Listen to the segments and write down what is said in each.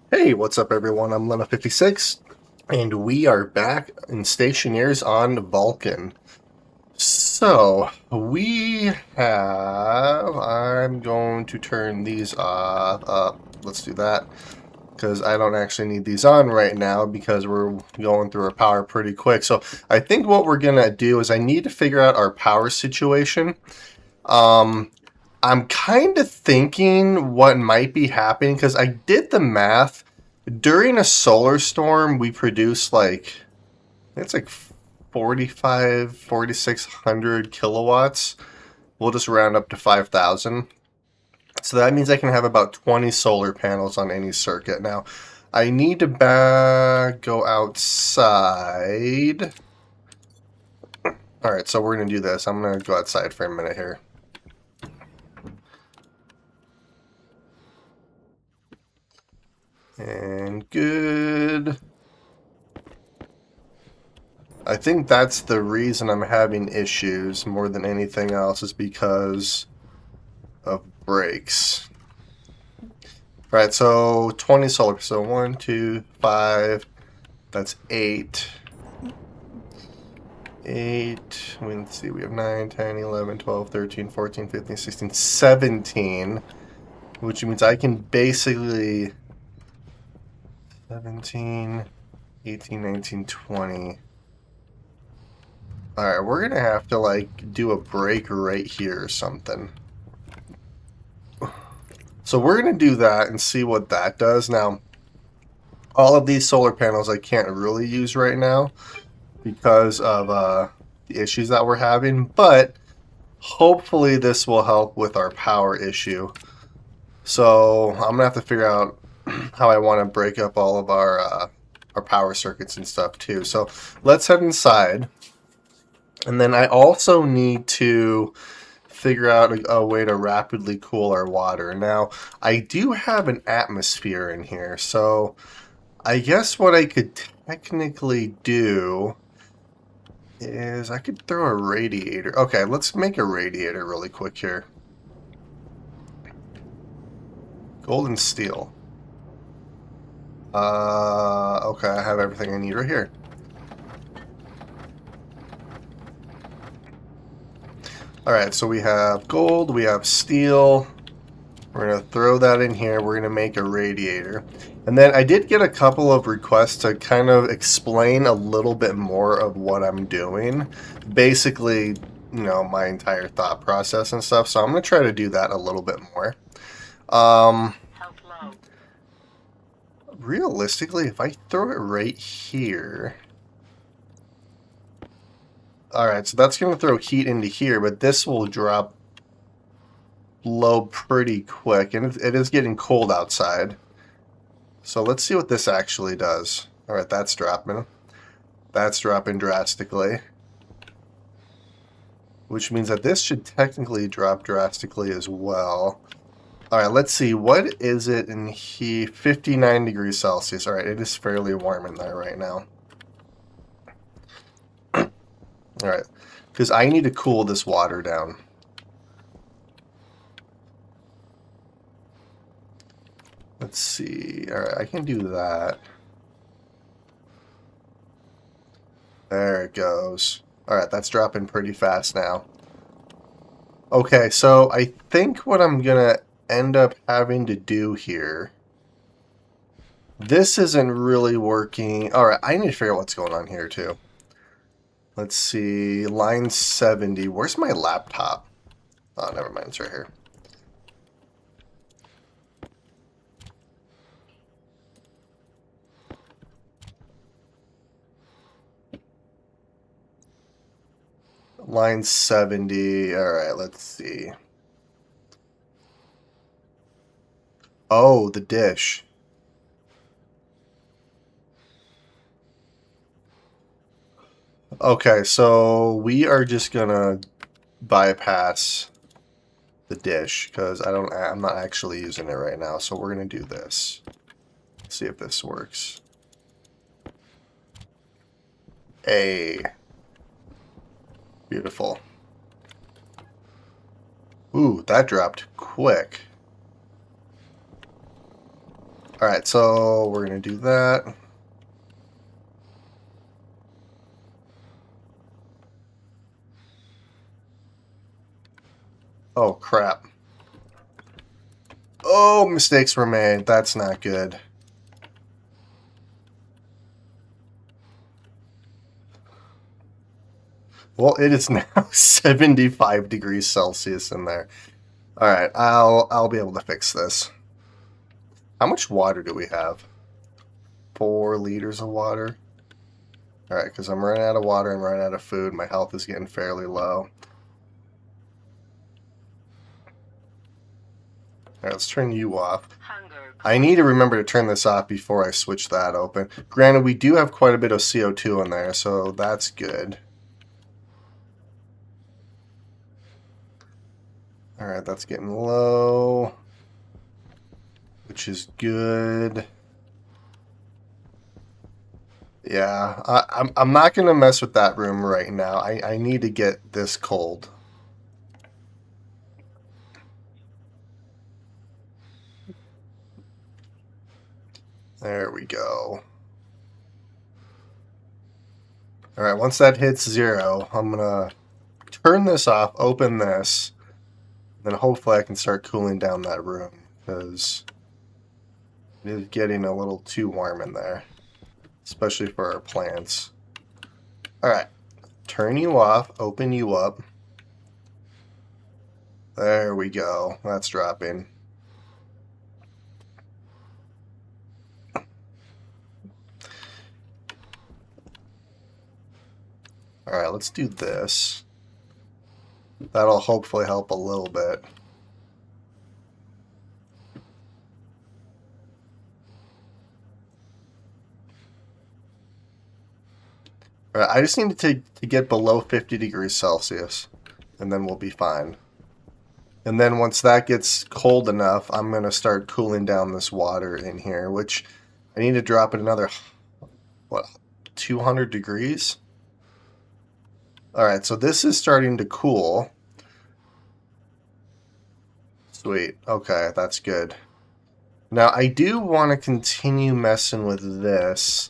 Hey, what's up everyone? I'm Lena56 and we are back in Stationeers on Vulcan. So, we have... I'm going to turn these up. Let's do that because I don't actually need these on right now because we're going through our power pretty quick. So, I think what we're going to do is I need to figure out our power situation. Um, I'm kind of thinking what might be happening because I did the math. During a solar storm, we produce like, it's like 4,600 kilowatts. We'll just round up to 5,000. So that means I can have about 20 solar panels on any circuit. Now, I need to go outside. All right, so we're going to do this. I'm going to go outside for a minute here. And good. I think that's the reason I'm having issues more than anything else is because of breaks. Right, so 20 solar. So 1, 2, 5. That's 8. 8. Let's see, we have 9, 10, 11, 12, 13, 14, 15, 16, 17. Which means I can basically 17, 18, 19, 20. Alright, we're gonna have to like do a break right here or something. So we're gonna do that and see what that does. Now, all of these solar panels I can't really use right now because of the issues that we're having, but hopefully this will help with our power issue. So I'm gonna have to figure out how I want to break up all of our power circuits and stuff too. So let's head inside. And then I also need to figure out a way to rapidly cool our water. Now, I do have an atmosphere in here, so I guess what I could technically do is I could throw a radiator. Okay, let's make a radiator really quick here. Gold and steel. Okay, I have everything I need right here. Alright, so we have gold, we have steel. We're going to throw that in here. We're going to make a radiator. And then I did get a couple of requests to kind of explain a little bit more of what I'm doing. Basically, you know, my entire thought process and stuff. So I'm going to try to do that a little bit more. Realistically, if I throw it right here... Alright, so that's going to throw heat into here, but this will drop low pretty quick, and it is getting cold outside. So let's see what this actually does. Alright, that's dropping. That's dropping drastically. Which means that this should technically drop drastically as well. Alright, let's see. What is it in here? 59 degrees Celsius. Alright, it is fairly warm in there right now. Alright, because I need to cool this water down. Let's see. Alright, I can do that. There it goes. Alright, that's dropping pretty fast now. Okay, so I think what I'm gonna end up having to do here... This isn't really working. Alright, I need to figure out what's going on here too. Let's see, line 70. Where's my laptop? Oh, never mind, it's right here. Line 70. Alright, let's see. Oh, the dish. Okay, so we are just gonna bypass the dish because I'm not actually using it right now. So we're gonna do this. See if this works. Beautiful. Ooh, that dropped quick. Alright, so we're going to do that. Oh, crap. Oh, mistakes were made. That's not good. Well, it is now 75 degrees Celsius in there. Alright, I'll be able to fix this. How much water do we have? 4 liters of water. Alright, because I'm running out of water, I'm running out of food, my health is getting fairly low. Alright, let's turn you off. I need to remember to turn this off before I switch that open. Granted, we do have quite a bit of CO2 in there, so that's good. Alright, that's getting low, which is good. Yeah, I'm not going to mess with that room right now. I need to get this cold. There we go. Alright, once that hits 0, I'm going to turn this off, open this, then hopefully I can start cooling down that room, because it is getting a little too warm in there, especially for our plants. Alright, turn you off, open you up. There we go, that's dropping. Alright, let's do this. That'll hopefully help a little bit. Alright, I just need to get below 50 degrees Celsius, and then we'll be fine. And then once that gets cold enough, I'm going to start cooling down this water in here, which I need to drop it another, what, 200 degrees? Alright, so this is starting to cool. Sweet. Okay, that's good. Now, I do want to continue messing with this,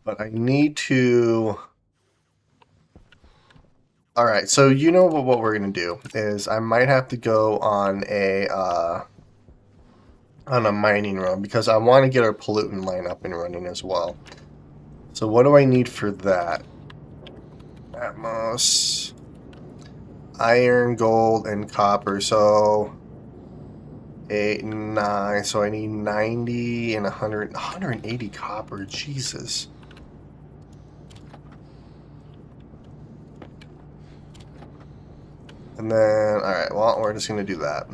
but I need to... Alright, so you know what we're going to do is I might have to go on a mining run because I want to get our pollutant line up and running as well. So what do I need for that? Atmos, iron, gold, and copper. So 8 and 9. So I need 90 and 180 copper. Jesus. And then, alright, well, we're just going to do that.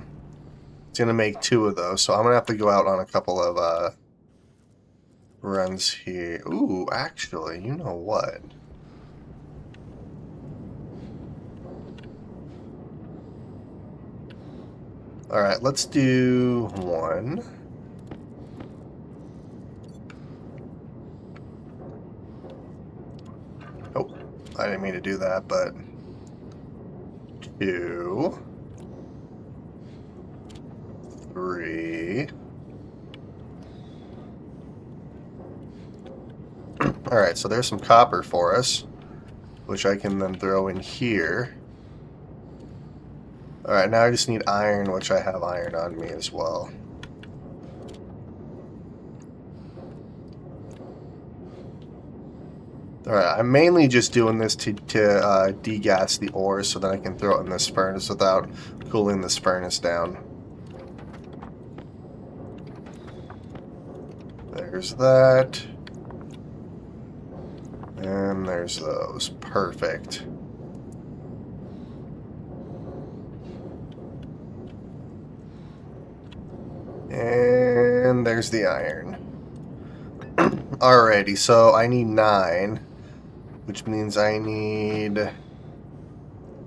It's going to make 2 of those. So I'm going to have to go out on a couple of runs here. Ooh, actually, you know what? Alright, let's do 1. Oh, I didn't mean to do that, but 2, 3. Alright, so there's some copper for us, which I can then throw in here. Alright, now I just need iron, which I have iron on me as well. Alright, I'm mainly just doing this to degas the ores so that I can throw it in this furnace without cooling this furnace down. There's that. And there's those. Perfect. And there's the iron. Alrighty, so I need 9, which means I need,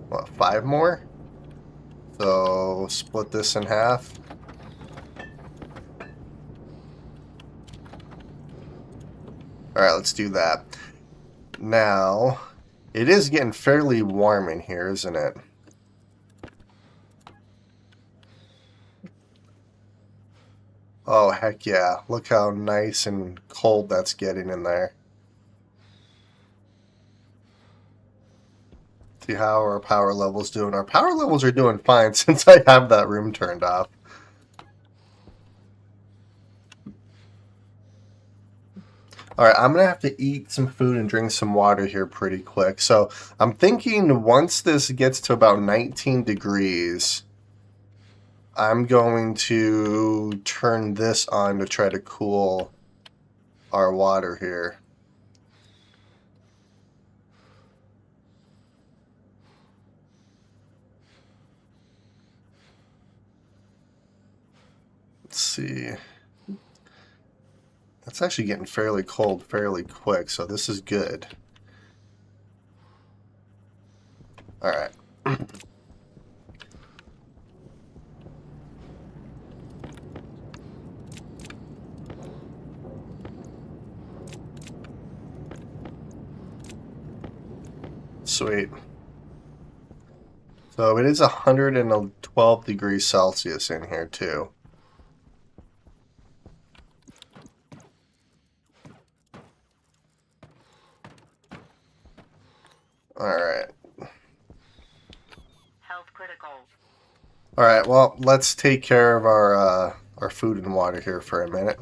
what, 5 more? So split this in half. Alright, let's do that. Now, it is getting fairly warm in here, isn't it? Oh, heck yeah. Look how nice and cold that's getting in there. See how our power level's doing. Our power levels are doing fine since I have that room turned off. Alright, I'm going to have to eat some food and drink some water here pretty quick. So I'm thinking once this gets to about 19 degrees, I'm going to turn this on to try to cool our water here. Let's see. That's actually getting fairly cold fairly quick, so this is good. Alright. Sweet. So it is 112 degrees Celsius in here too. Alright. Health critical. Alright, well, let's take care of our food and water here for a minute.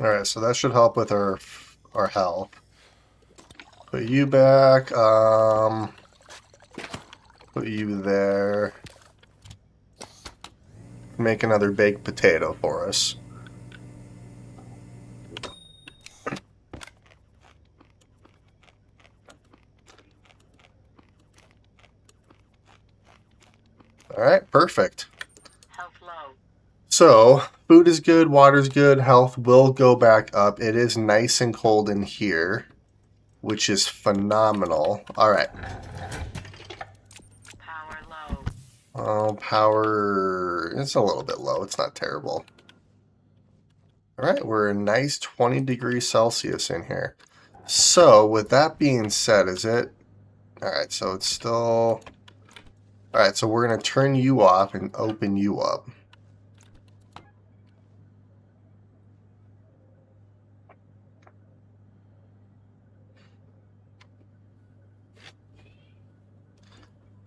Alright, so that should help with our health. Put you back, put you there. Make another baked potato for us. Alright, perfect. Health low. So, food is good, water's good, health will go back up. It is nice and cold in here, which is phenomenal. Alright. Power low. Oh, power is a little bit low. It's not terrible. Alright, we're a nice 20 degrees Celsius in here. So, with that being said, is it... Alright, so it's still... Alright, so we're going to turn you off and open you up.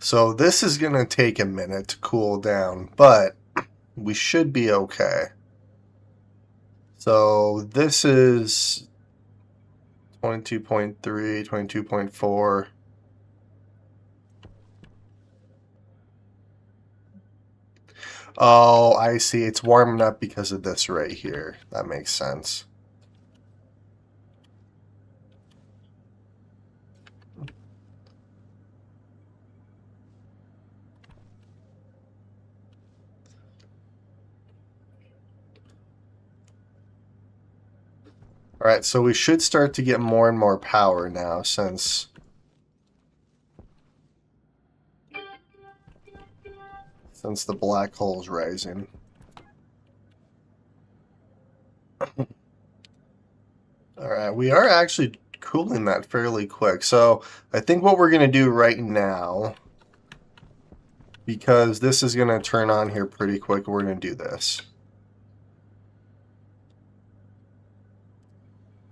So this is going to take a minute to cool down, but we should be okay. So this is 22.3, 22.4. Oh, I see. It's warming up because of this right here. That makes sense. Alright, so we should start to get more and more power now since the black hole's rising. Alright, we are actually cooling that fairly quick. So I think what we're going to do right now, because this is going to turn on here pretty quick, we're going to do this.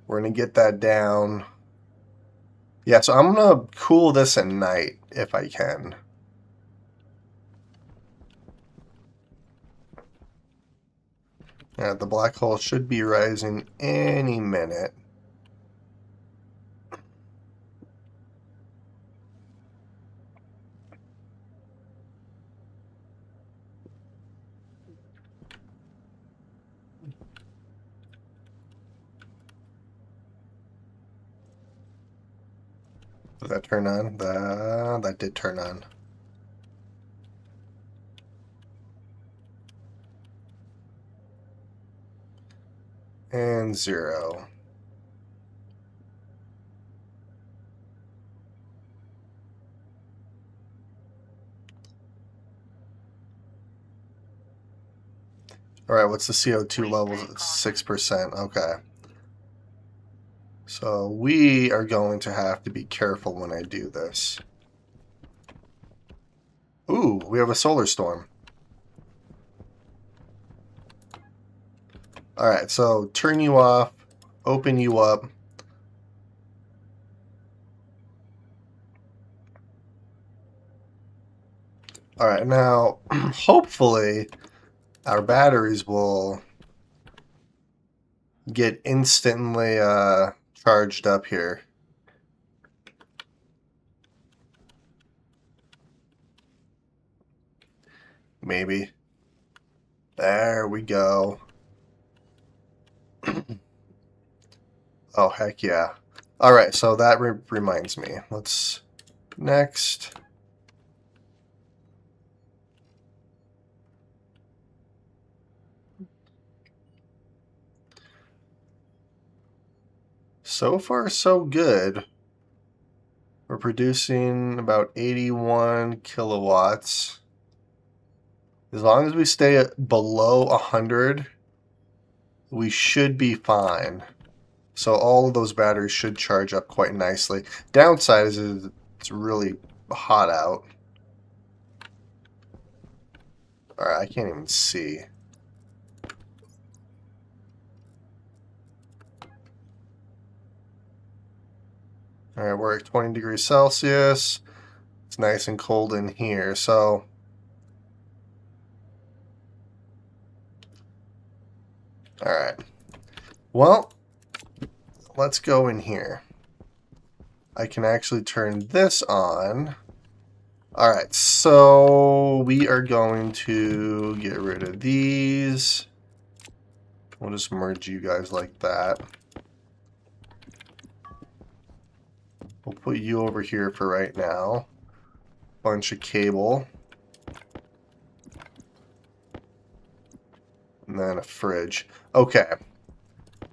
We're going to get that down. Yeah, so I'm going to cool this at night if I can. Yeah, the black hole should be rising any minute. Did that turn on? That did turn on. And 0. Alright, what's the CO2 level? 6%. Okay. So we are going to have to be careful when I do this. Ooh, we have a solar storm. Alright, so turn you off, open you up. Alright, now hopefully our batteries will get instantly charged up here. Maybe. There we go. Oh, heck yeah. Alright, so that reminds me. Let's... Next. So far, so good. We're producing about 81 kilowatts. As long as we stay below 100, we should be fine. So all of those batteries should charge up quite nicely. Downside is it's really hot out. Alright, I can't even see. Alright, we're at 20 degrees Celsius. It's nice and cold in here, so... Alright. Well, let's go in here. I can actually turn this on. Alright, so we are going to get rid of these. We'll just merge you guys like that. We'll put you over here for right now. Bunch of cable. And then a fridge. Okay.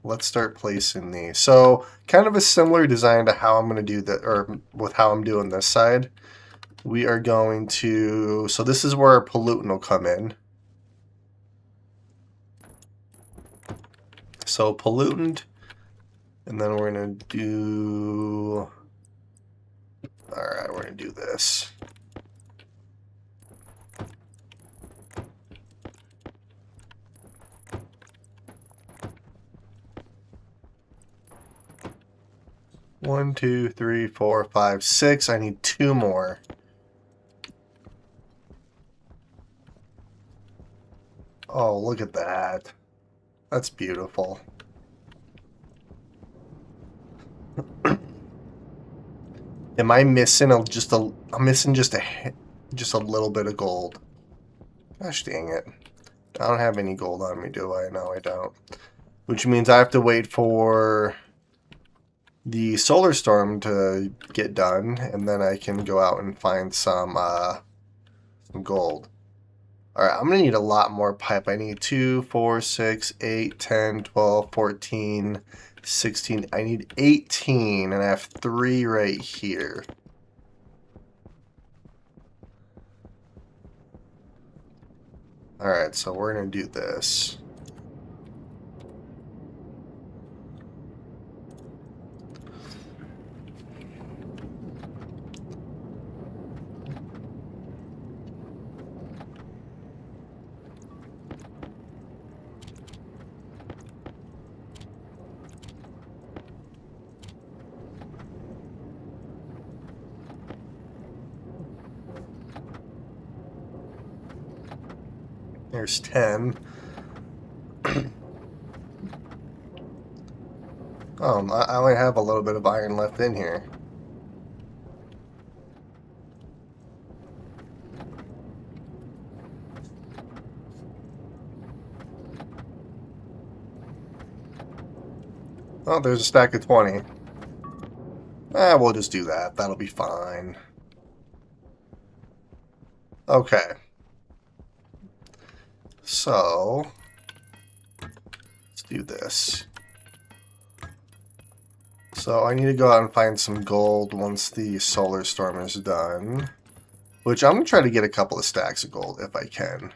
Let's start placing these. So, kind of a similar design to how I'm going to do that, or with how I'm doing this side. We are going to... So this is where our pollutant will come in. So pollutant. And then we're going to do... Alright, we're going to do this. One, two, three, four, five, six. I need two more. Oh, look at that. That's beautiful. Am I missing I'm missing just a little bit of gold. Gosh dang it. I don't have any gold on me, do I? No, I don't. Which means I have to wait for the solar storm to get done, and then I can go out and find some gold. Alright, I'm going to need a lot more pipe. I need 2, 4, 6, 8, 10, 12, 14, 16. I need 18, and I have 3 right here. Alright, so we're going to do this. There's 10. I only have a little bit of iron left in here. Oh, there's a stack of 20. We'll just do that. That'll be fine. Okay. So, let's do this. So I need to go out and find some gold once the solar storm is done. Which I'm going to try to get a couple of stacks of gold if I can.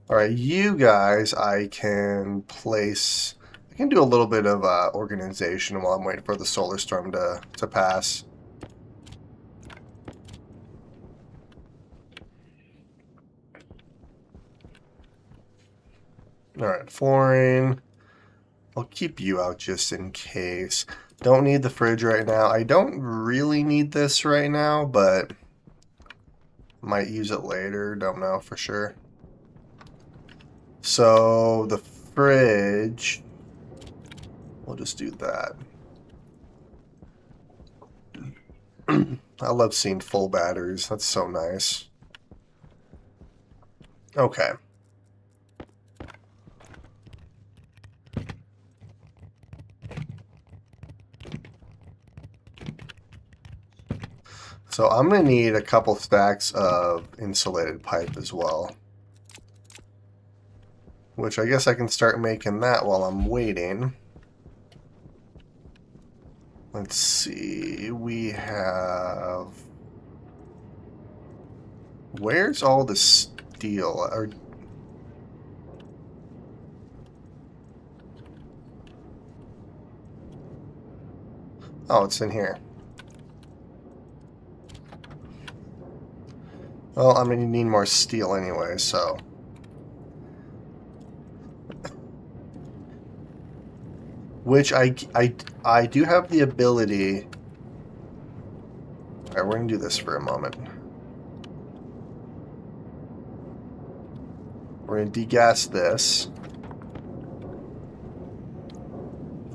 Alright, you guys, I can place... I can do a little bit of organization while I'm waiting for the solar storm to pass. Alright, flooring. I'll keep you out just in case. Don't need the fridge right now. I don't really need this right now, but might use it later. Don't know for sure. So the fridge, we'll just do that. I love seeing full batteries. That's so nice. Okay. So I'm going to need a couple stacks of insulated pipe as well. Which I guess I can start making that while I'm waiting. Let's see. We have... Where's all the steel? Or... Oh, it's in here. Well, I'm going to need more steel anyway, so... Which I do have the ability... Alright, we're going to do this for a moment. We're going to degas this.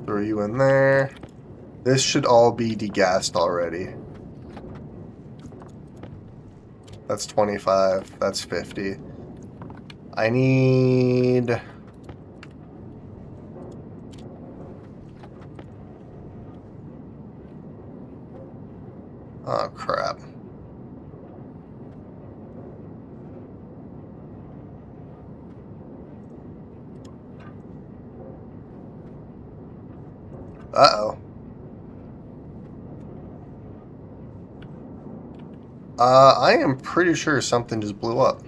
Throw you in there. This should all be degassed already. That's 25. That's 50. I need... Oh, crap. Uh-oh. I am pretty sure something just blew up.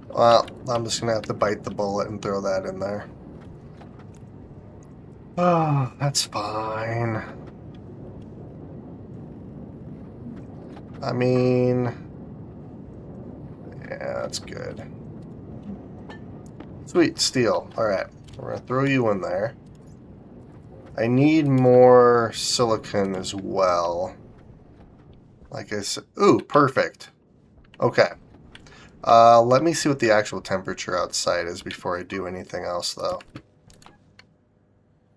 Well, I'm just going to have to bite the bullet and throw that in there. Oh, that's fine. I mean... Yeah, that's good. Sweet, steel. Alright, we're going to throw you in there. I need more silicon as well. Like I said... Ooh, perfect. Okay. Let me see what the actual temperature outside is before I do anything else, though.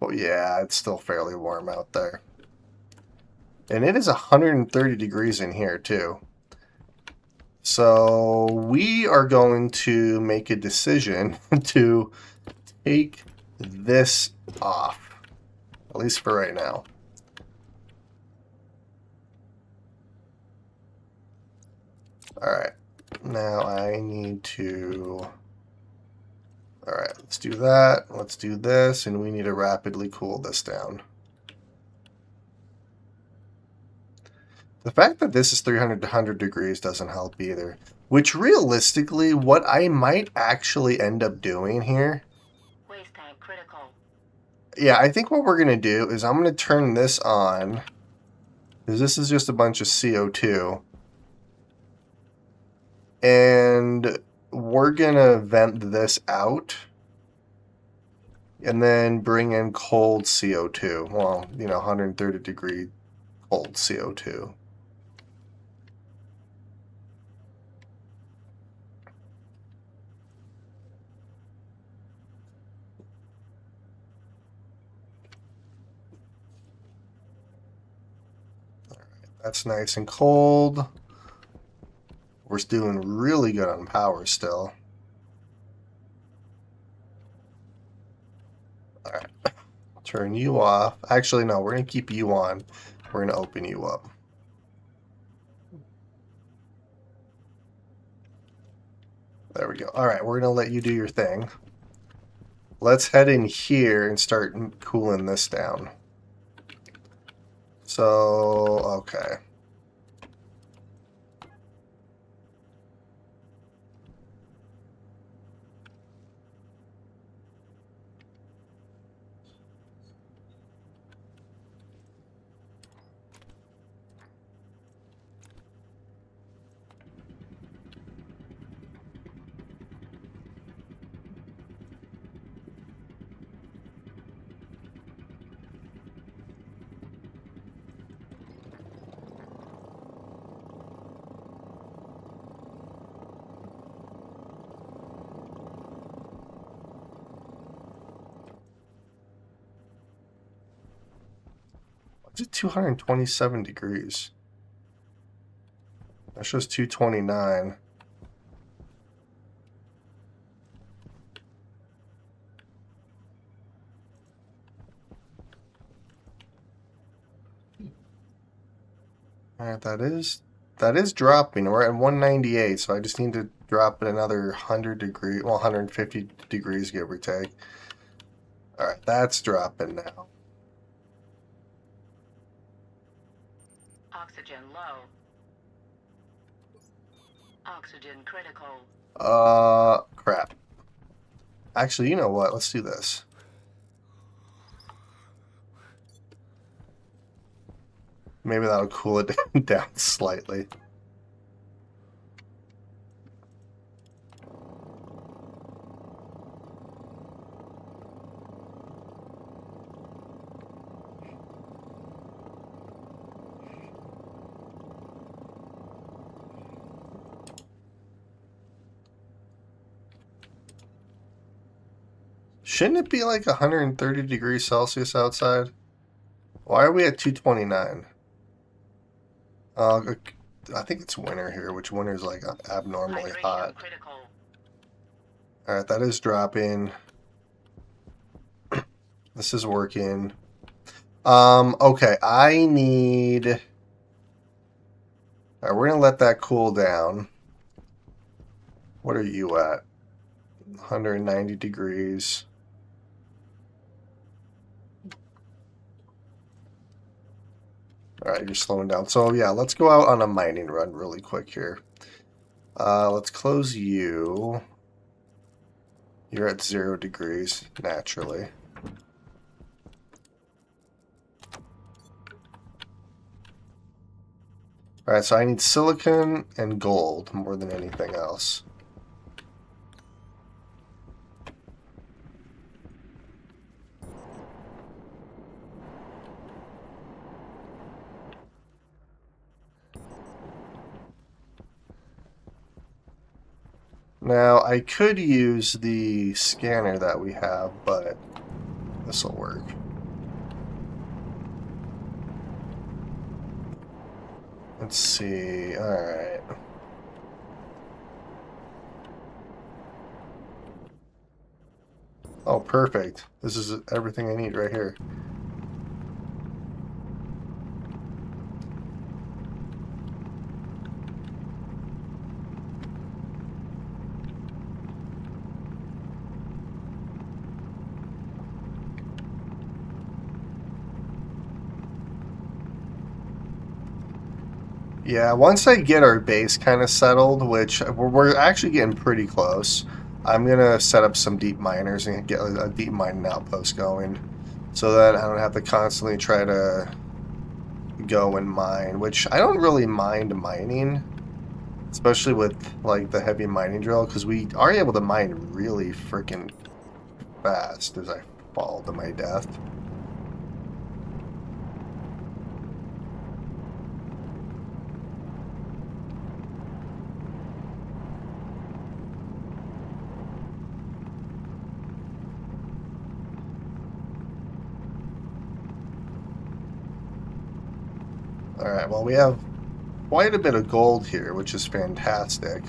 Oh, yeah, it's still fairly warm out there. And it is 130 degrees in here, too. So we are going to make a decision to take this off. At least for right now. Alright. Now I need to... Alright, let's do that. Let's do this. And we need to rapidly cool this down. The fact that this is 300 to 100 degrees doesn't help either. Which realistically, what I might actually end up doing here... Waste tank critical. Yeah, I think what we're going to do is I'm going to turn this on. Because this is just a bunch of CO2. And we're going to vent this out. And then bring in cold CO2. Well, 130 degree cold CO2. That's nice and cold. We're doing really good on power still. Alright. Turn you off. Actually, no, we're going to keep you on. We're going to open you up. There we go. Alright, we're going to let you do your thing. Let's head in here and start cooling this down. So, okay. did 227 degrees. That shows 229. Alright, that is dropping. We're at 198, so I just need to drop it another 100 degrees, well, 150 degrees, give or take. Alright, that's dropping now. Oxygen low. Oxygen critical. Crap. Actually, you know what? Let's do this. Maybe that'll cool it down slightly. Shouldn't it be like 130 degrees Celsius outside? Why are we at 229? I think it's winter here, which winter is like abnormally Hydration hot. critical. Alright, that is dropping. This is working. Okay, I need... Alright, we're gonna let that cool down. What are you at? 190 degrees. Alright, you're slowing down. So yeah, let's go out on a mining run really quick here. Let's close you. You're at 0 degrees, naturally. Alright, so I need silicon and gold more than anything else. Now, I could use the scanner that we have, but this will work. Let's see. Alright. Oh, perfect. This is everything I need right here. Yeah, once I get our base kind of settled, which we're actually getting pretty close, I'm going to set up some deep miners and get a deep mining outpost going so that I don't have to constantly try to go and mine, which I don't really mind mining, especially with like the heavy mining drill, because we are able to mine really freaking fast as I fall to my death. Alright, well we have quite a bit of gold here, which is fantastic.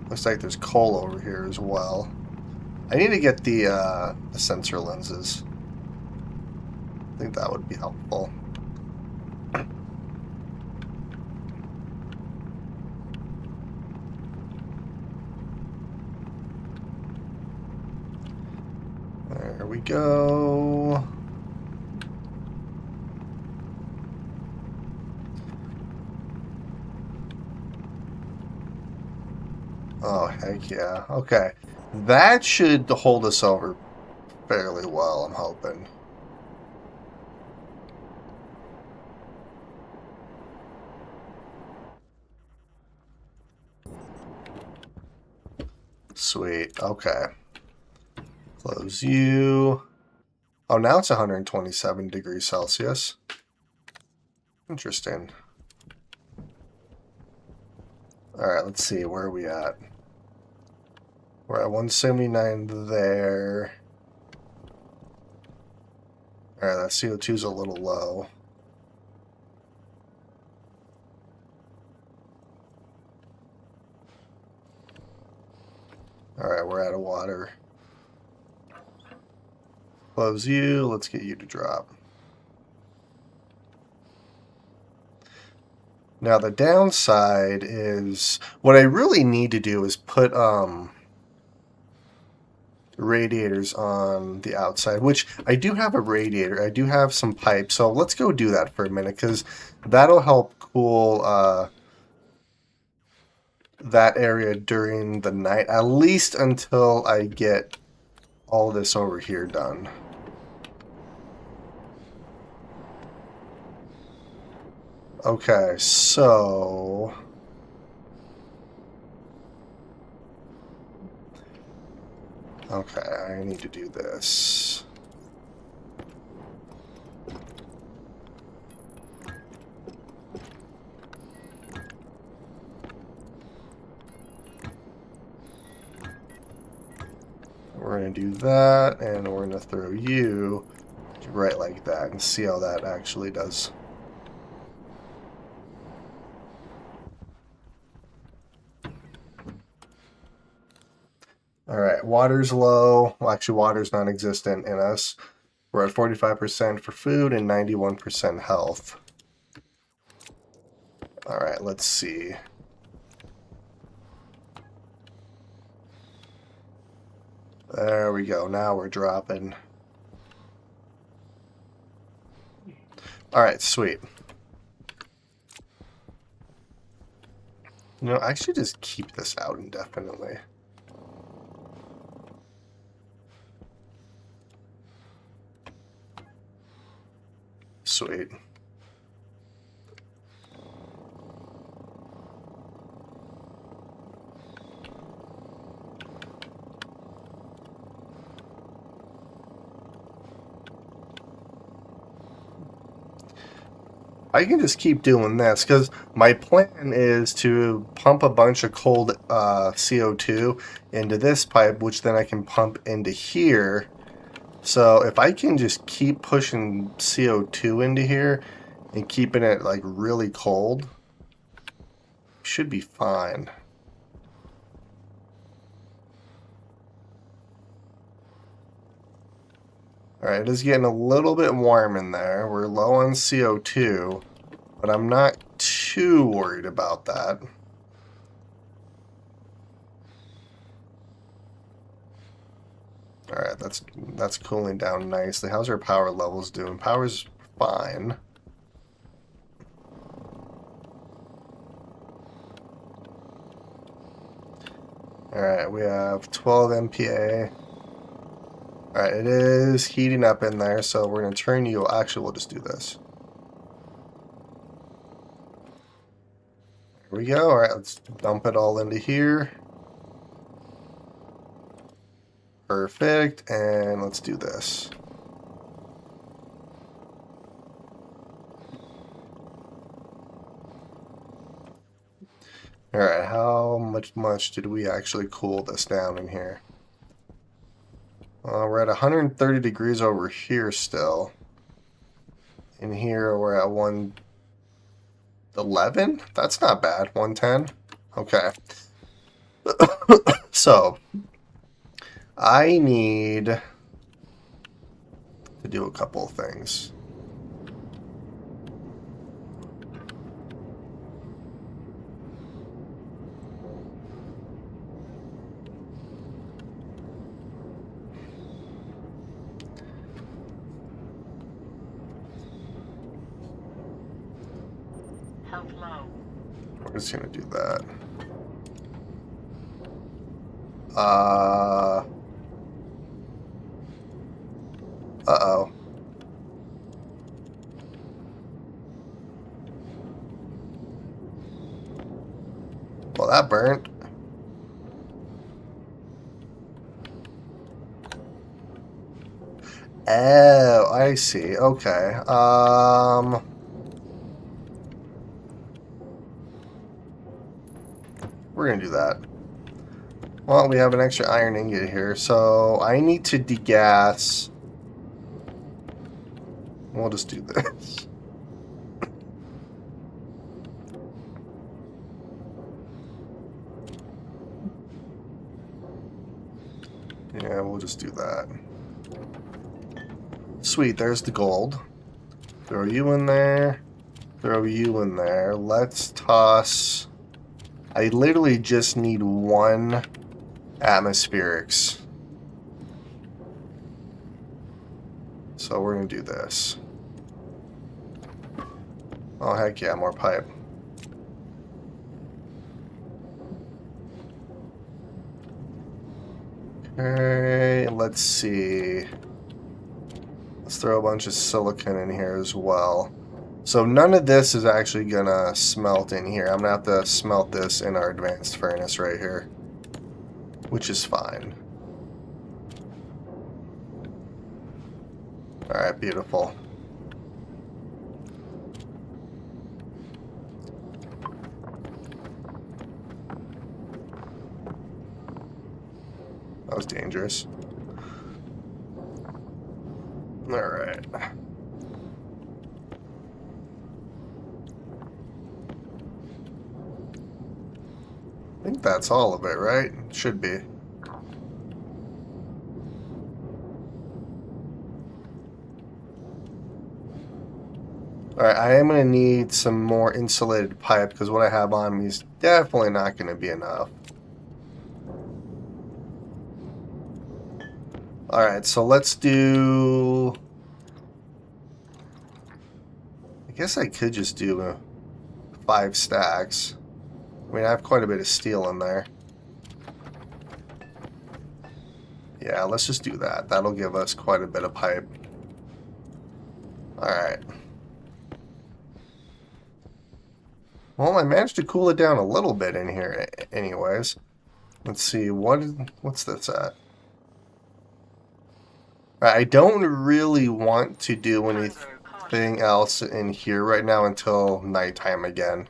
Looks like there's coal over here as well. I need to get the sensor lenses. I think that would be helpful. There we go. Oh, heck yeah. Okay. That should hold us over fairly well, I'm hoping. Sweet. Okay. Close you. Oh, now it's 127 degrees Celsius. Interesting. Alright, let's see. Where are we at? We're at 179 there. Alright, that CO2 is a little low. Alright, we're out of water. Close you. Let's get you to drop. Now the downside is what I really need to do is put radiators on the outside, which I do have a radiator. I do have some pipes, so let's go do that for a minute because that'll help cool that area during the night, at least until I get all this over here done. Okay, so okay, I need to do this. We're going to do that, and we're going to throw you right like that and see how that actually does. Alright, water's low. Well, actually, water's non-existent in us. We're at 45% for food and 91% health. Alright, let's see. There we go. Now we're dropping. Alright, sweet. You know, I should just keep this out indefinitely. Sweet. I can just keep doing this because my plan is to pump a bunch of cold CO2 into this pipe, which then I can pump into here. So if I can just keep pushing CO2 into here and keeping it like really cold, should be fine. Alright, it is getting a little bit warm in there. We're low on CO2, but I'm not too worried about that. Alright, that's cooling down nicely. How's our power levels doing? Power's fine. Alright, we have 12 MPa. Alright, it is heating up in there, so we're going to turn you... Actually, we'll just do this. There we go. Alright, let's dump it all into here. Perfect, and let's do this. Alright, how much did we actually cool this down in here? We're at 130 degrees over here still. In here we're at 111? That's not bad. 110? Okay. So, I need to do a couple of things. Health low. We're just gonna do that. Uh-oh. Well, that burnt. Oh, I see. Okay. We're gonna do that. Well, we have an extra iron ingot here, so I need to degas We'll just do this. Yeah, we'll just do that. Sweet, there's the gold. Throw you in there. Throw you in there. Let's toss... I literally just need one atmospherics. So we're going to do this. Oh, heck yeah, more pipe. Okay, let's see. Let's throw a bunch of silicon in here as well. So none of this is actually going to smelt in here. I'm going to have to smelt this in our advanced furnace right here, which is fine. Alright, beautiful. That was dangerous. Alright. I think that's all of it, right? Should be. Alright, I am going to need some more insulated pipe because what I have on me is definitely not going to be enough. Alright, so let's do... I guess I could just do 5 stacks. I mean, I have quite a bit of steel in there. Yeah, let's just do that. That'll give us quite a bit of pipe. Alright. Well, I managed to cool it down a little bit in here anyways. Let's see, what's this at? I don't really want to do anything else in here right now until nighttime again.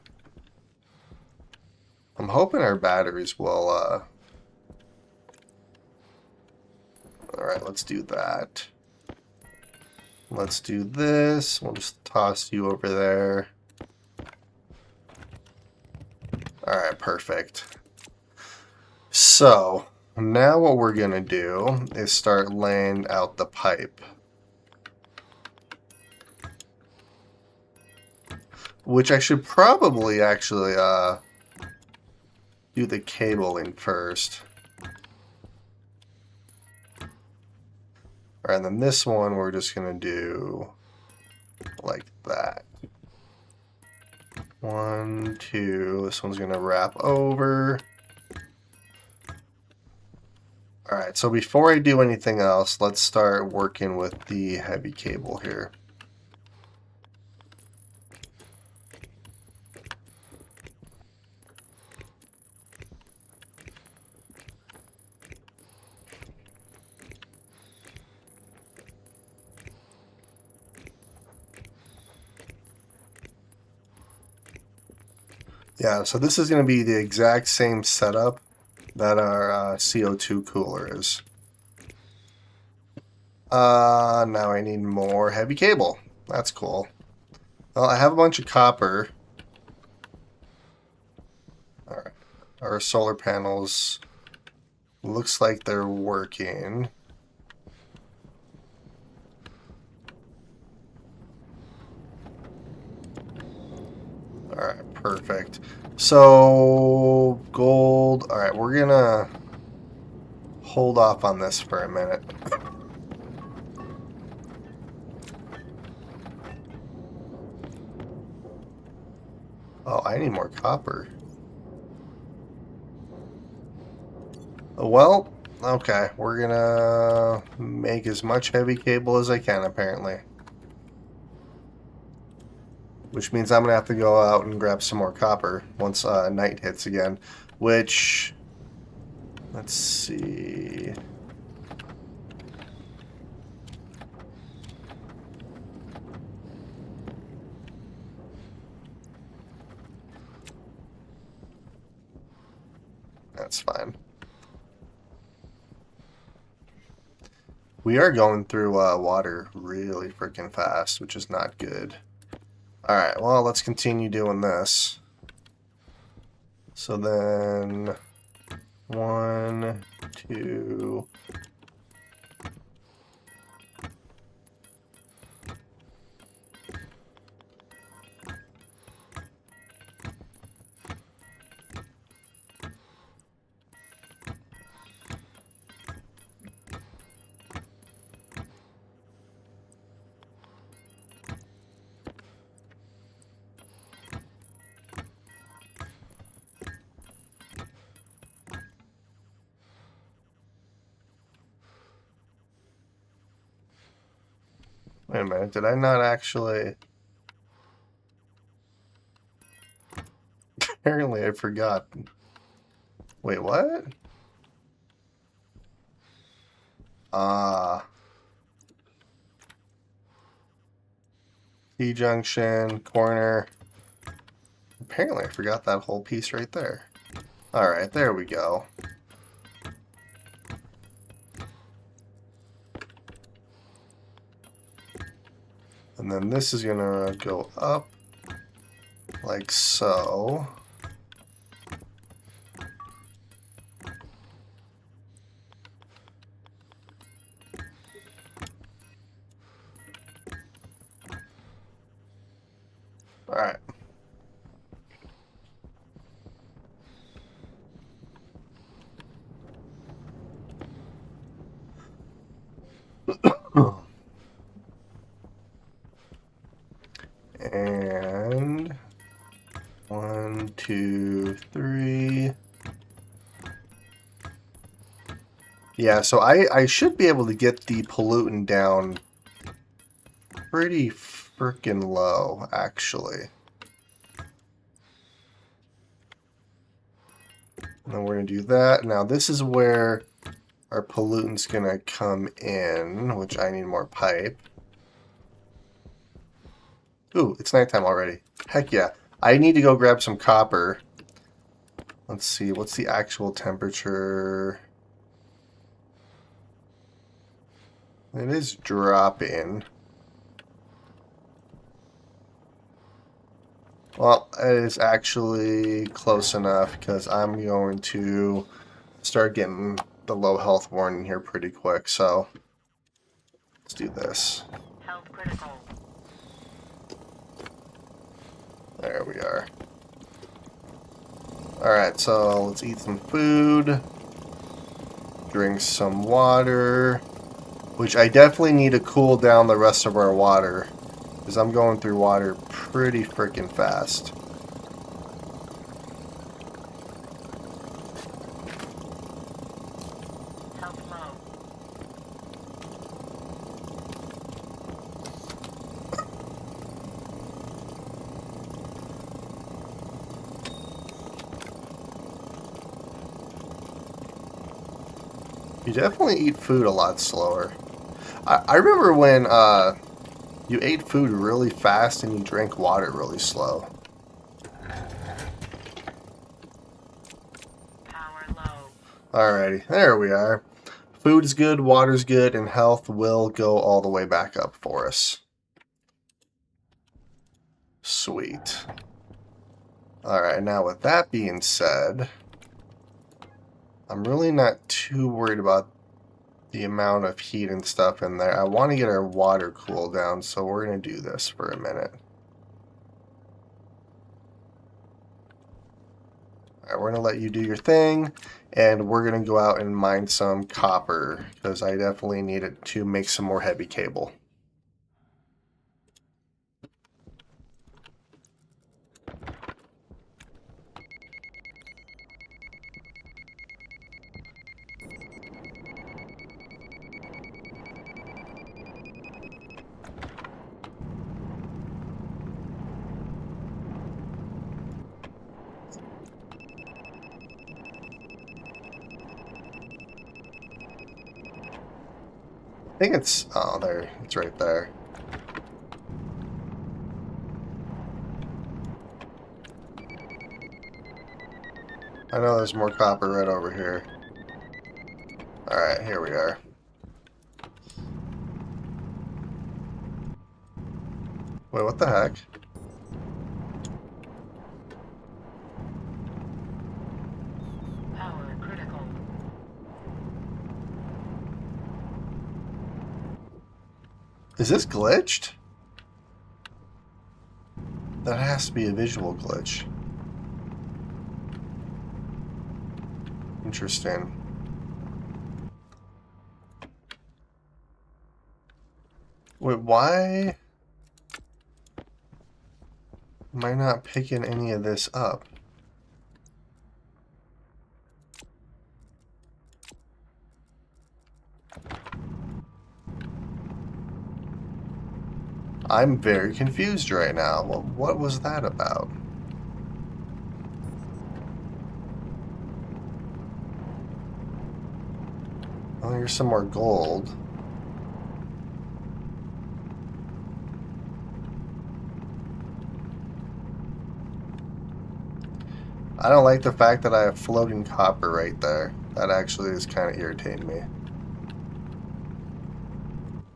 I'm hoping our batteries will, Alright, let's do that. Let's do this. We'll just toss you over there. Alright, perfect. So, now what we're going to do is start laying out the pipe. Which I should probably actually do the cabling first. Alright, and then this one we're just going to do like that. 1, 2, this one's going to wrap over. Alright, so before I do anything else, let's start working with the heavy cable here. Yeah, so this is going to be the exact same setup that our CO2 cooler is. Now I need more heavy cable. That's cool. Well, I have a bunch of copper. Alright. Our solar panels looks like they're working. Alright, perfect. So, gold. Alright, we're gonna hold off on this for a minute. Oh, I need more copper. Well, okay, we're gonna make as much heavy cable as I can, apparently. Which means I'm gonna have to go out and grab some more copper once night hits again. Which, let's see. That's fine. We are going through water really freaking fast, which is not good. Alright, well, let's continue doing this. So then, 1, 2... Wait a minute, did I not actually... Apparently I forgot. Wait, what? T-junction, corner. Apparently I forgot that whole piece right there. Alright, there we go. And then this is gonna go up like so. Alright. And 1, 2, 3. Yeah, so I should be able to get the pollutant down pretty freaking low, actually. And then we're going to do that. Now this is where our pollutant's going to come in, which I need more pipe. Ooh, it's nighttime already. Heck yeah. I need to go grab some copper. Let's see, what's the actual temperature? It is dropping. Well, it is actually close enough because I'm going to start getting the low health warning here pretty quick. So let's do this. Health critical. There we are. Alright, so let's eat some food. Drink some water. Which I definitely need to cool down the rest of our water. Because I'm going through water pretty freaking fast. Health low. You definitely eat food a lot slower. I remember when you ate food really fast and you drank water really slow. Power low. Alrighty, there we are. Food's good, water's good, and health will go all the way back up for us. Sweet. Alright, now with that being said, I'm really not too worried about the amount of heat and stuff in there. I want to get our water cooled down, so we're going to do this for a minute. Alright, we're going to let you do your thing, and we're going to go out and mine some copper, because I definitely need it to make some more heavy cable. I think it's, oh, there, it's right there. I know there's more copper right over here. Alright, here we are. Wait, what the heck? Power critical. Is this glitched? That has to be a visual glitch. Interesting. Wait, why am I not picking any of this up? I'm very confused right now. What was that about? Oh, here's some more gold. I don't like the fact that I have floating copper right there. That actually is kind of irritating me.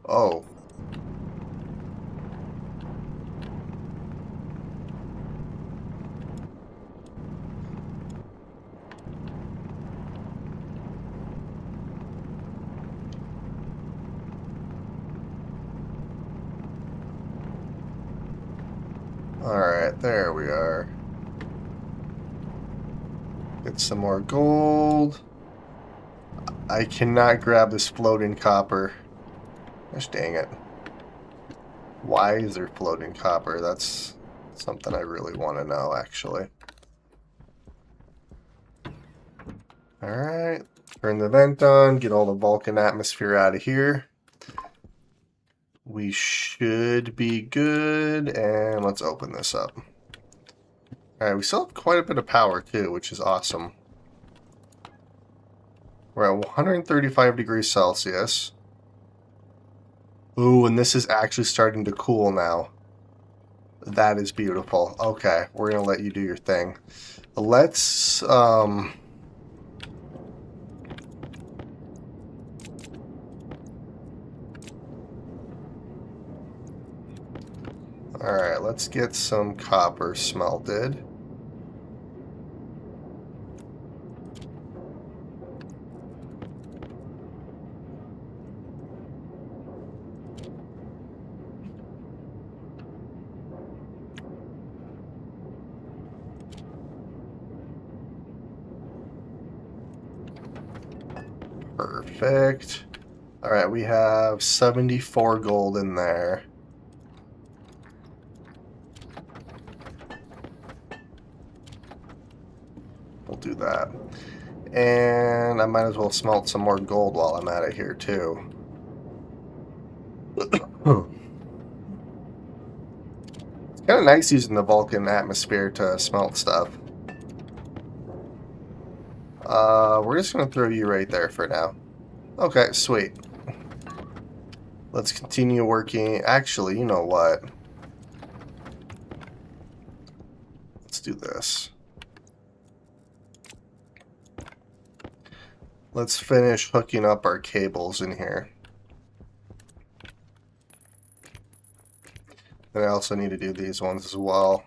Oh. Alright, there we are. Get some more gold. I cannot grab this floating copper. Gosh dang it. Why is there floating copper? That's something I really want to know, actually. Alright. Turn the vent on. Get all the Vulcan atmosphere out of here. We should be good. And let's open this up. Alright, we still have quite a bit of power, too, which is awesome. We're at 135 degrees Celsius. Ooh, and this is actually starting to cool now. That is beautiful. Okay, we're going to let you do your thing. Let's, alright, let's get some copper smelted. Perfect. Alright, we have 74 gold in there. We'll do that. And I might as well smelt some more gold while I'm at it here, too. It's kind of nice using the Vulcan atmosphere to smelt stuff. We're just going to throw you right there for now. Okay, sweet. Let's continue working. Actually, you know what? Let's do this. Let's finish hooking up our cables in here. And I also need to do these ones as well.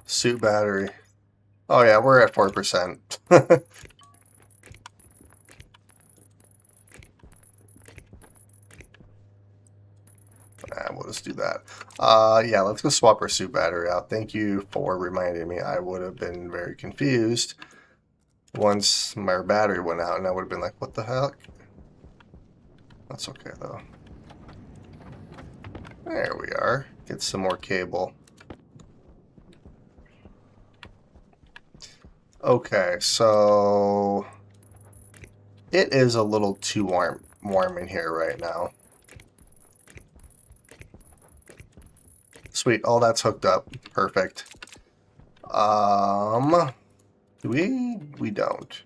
Suit battery. Oh yeah, we're at 4%. We'll just do that. Yeah, let's go swap our suit battery out. Thank you for reminding me. I would have been very confused once my battery went out, and I would have been like, what the heck? That's okay, though. There we are. Get some more cable. Okay, so it is a little too warm in here right now. Sweet, all that's hooked up. Perfect. Do we don't.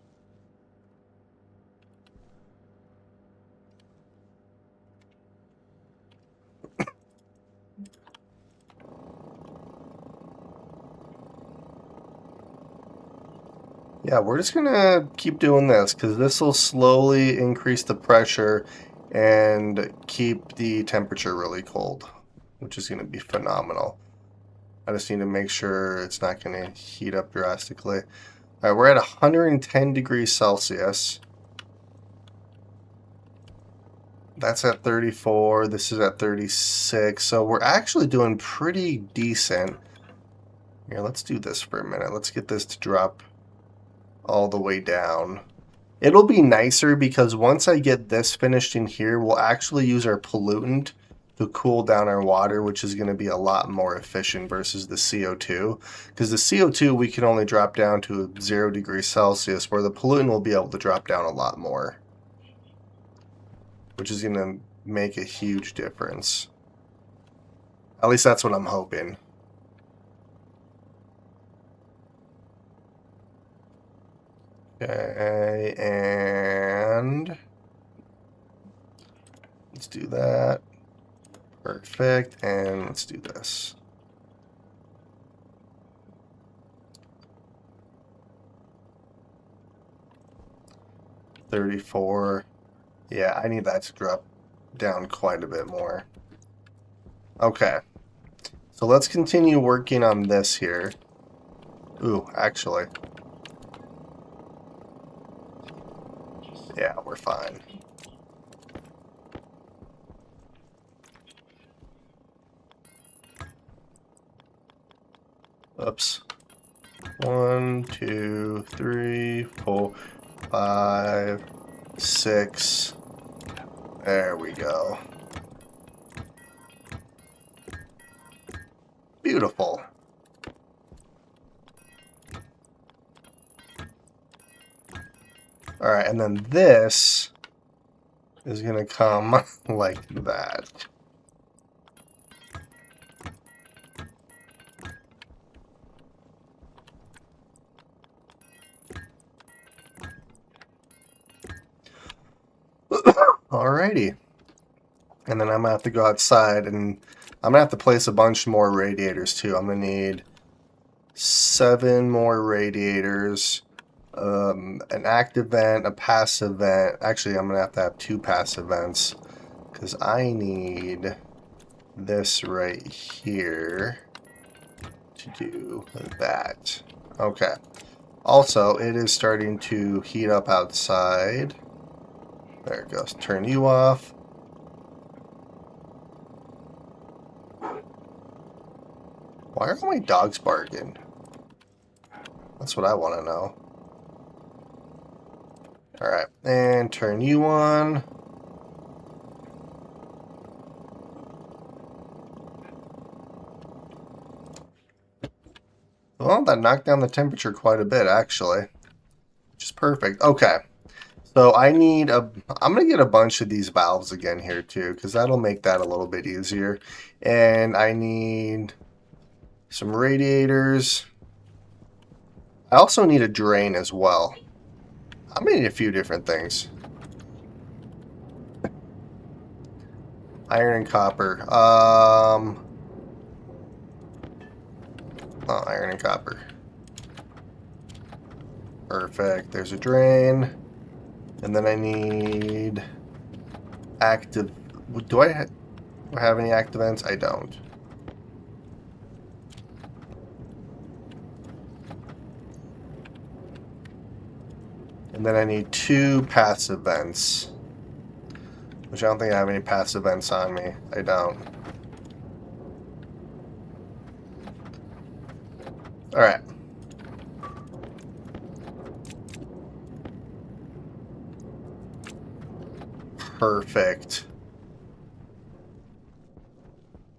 Yeah, we're just gonna keep doing this because this will slowly increase the pressure and keep the temperature really cold, which is gonna be phenomenal. I just need to make sure it's not gonna heat up drastically. All right, we're at 110 degrees Celsius. That's at 34. This is at 36. So we're actually doing pretty decent. Here, let's do this for a minute. Let's get this to drop all the way down. It'll be nicer because once I get this finished in here, we'll actually use our pollutant to cool down our water, which is going to be a lot more efficient versus the CO2. Because the CO2 we can only drop down to 0 degrees Celsius, where the pollutant will be able to drop down a lot more, which is going to make a huge difference. At least that's what I'm hoping. Okay, and let's do that. Perfect, and let's do this. $34. Yeah, I need that to drop down quite a bit more. Okay, so let's continue working on this here. Ooh, actually. Yeah, we're fine. Oops. 1, 2, 3, 4, 5, 6. There we go. Beautiful. Alright, and then this is going to come like that. Alrighty. And then I'm going to have to go outside and I'm going to have to place a bunch more radiators too. I'm going to need 7 more radiators, an active vent, a passive vent. Actually, I'm going to have 2 passive vents because I need this right here to do that. Okay. Also, it is starting to heat up outside. There it goes. Turn you off. Why are my dogs barking? That's what I want to know. Alright, and turn you on. Well, that knocked down the temperature quite a bit, actually. Which is perfect. Okay. So I'm going to get a bunch of these valves again here too, because that'll make that a little bit easier. And I need some radiators. I also need a drain as well. I'm going to need a few different things. Iron and copper. Oh, iron and copper. Perfect. There's a drain. And then I need active... Do I have any active vents? I don't. And then I need 2 passive vents. Which I don't think I have any passive vents on me. I don't. Alright. Perfect.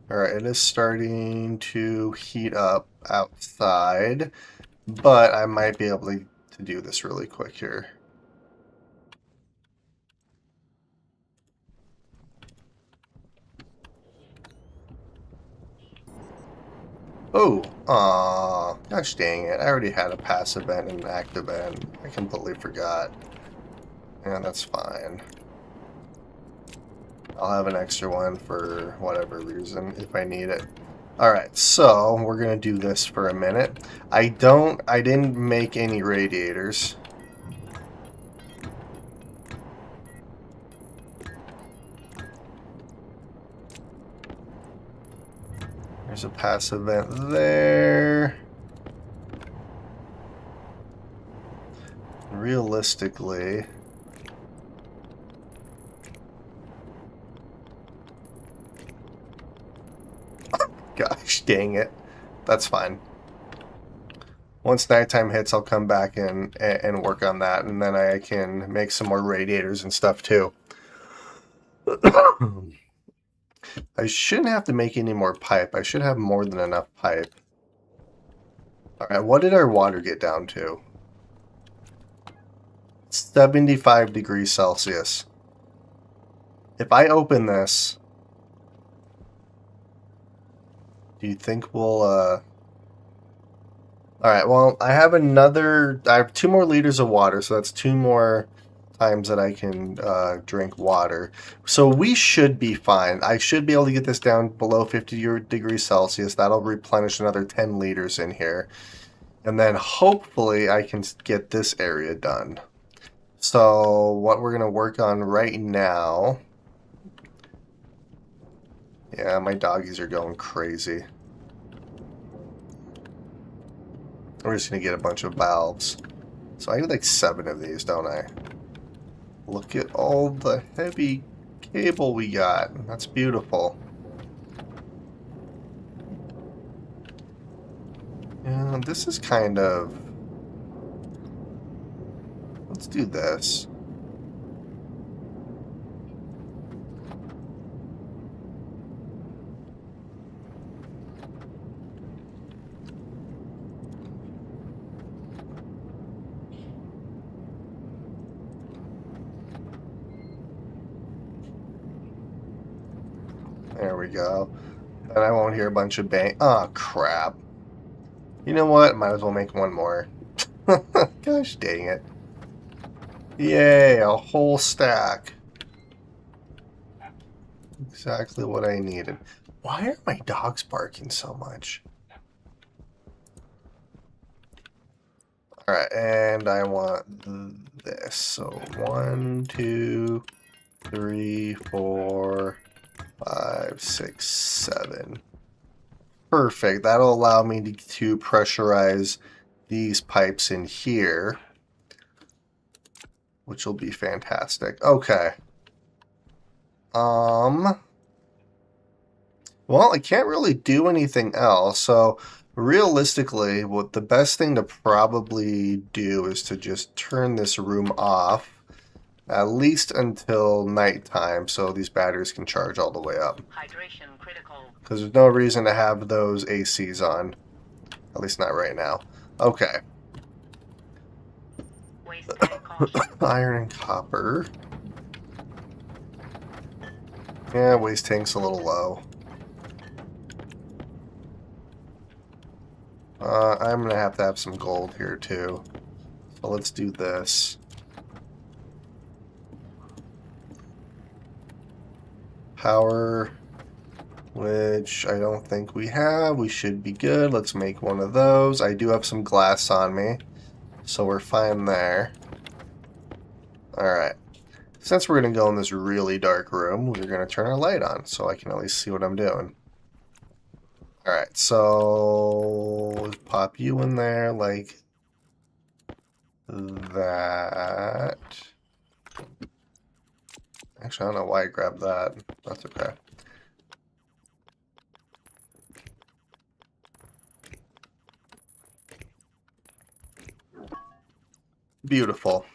Alright, it is starting to heat up outside, but I might be able to do this really quick here. Oh, gosh dang it. I already had a passive vent and an active vent. I completely forgot. Yeah, that's fine. I'll have an extra one for whatever reason if I need it. Alright, so we're gonna do this for a minute. I didn't make any radiators. There's a passive vent there. Realistically, gosh dang it. That's fine. Once nighttime hits, I'll come back and work on that, and then I can make some more radiators and stuff too. I shouldn't have to make any more pipe. I should have more than enough pipe. Alright, what did our water get down to? 75 degrees Celsius. If I open this, do you think we'll, Alright, well, I have 2 more liters of water, so that's 2 more times that I can drink water. So we should be fine. I should be able to get this down below 50 degrees Celsius. That'll replenish another 10 liters in here. And then hopefully I can get this area done. So what we're going to work on right now... Yeah, my doggies are going crazy. We're just going to get a bunch of valves. So I need like 7 of these, don't I? Look at all the heavy cable we got. That's beautiful. And this is kind of... Let's do this. There we go. And I won't hear a bunch of bang. Oh, crap. You know what? Might as well make one more. Gosh dang it. Yay, a whole stack. Exactly what I needed. Why are my dogs barking so much? Alright, and I want this. So 1, 2, 3, 4, 5, 6, 7. Perfect. That'll allow me to pressurize these pipes in here, which will be fantastic. Okay. Well, I can't really do anything else, so realistically, what the best thing to probably do is to just turn this room off, at least until nighttime, so these batteries can charge all the way up. Hydration critical. Because there's no reason to have those ACs on. At least not right now. Okay. Waste tank caution. Iron and copper. Yeah, waste tank's a little low. I'm going to have some gold here too. So let's do this. Power, which I don't think we have. We should be good. Let's make one of those. I do have some glass on me, so we're fine there. Alright. Since we're going to go in this really dark room, we're going to turn our light on so I can at least see what I'm doing. Alright, so let's pop you in there like that. Actually, I don't know why I grabbed that. That's okay. Beautiful.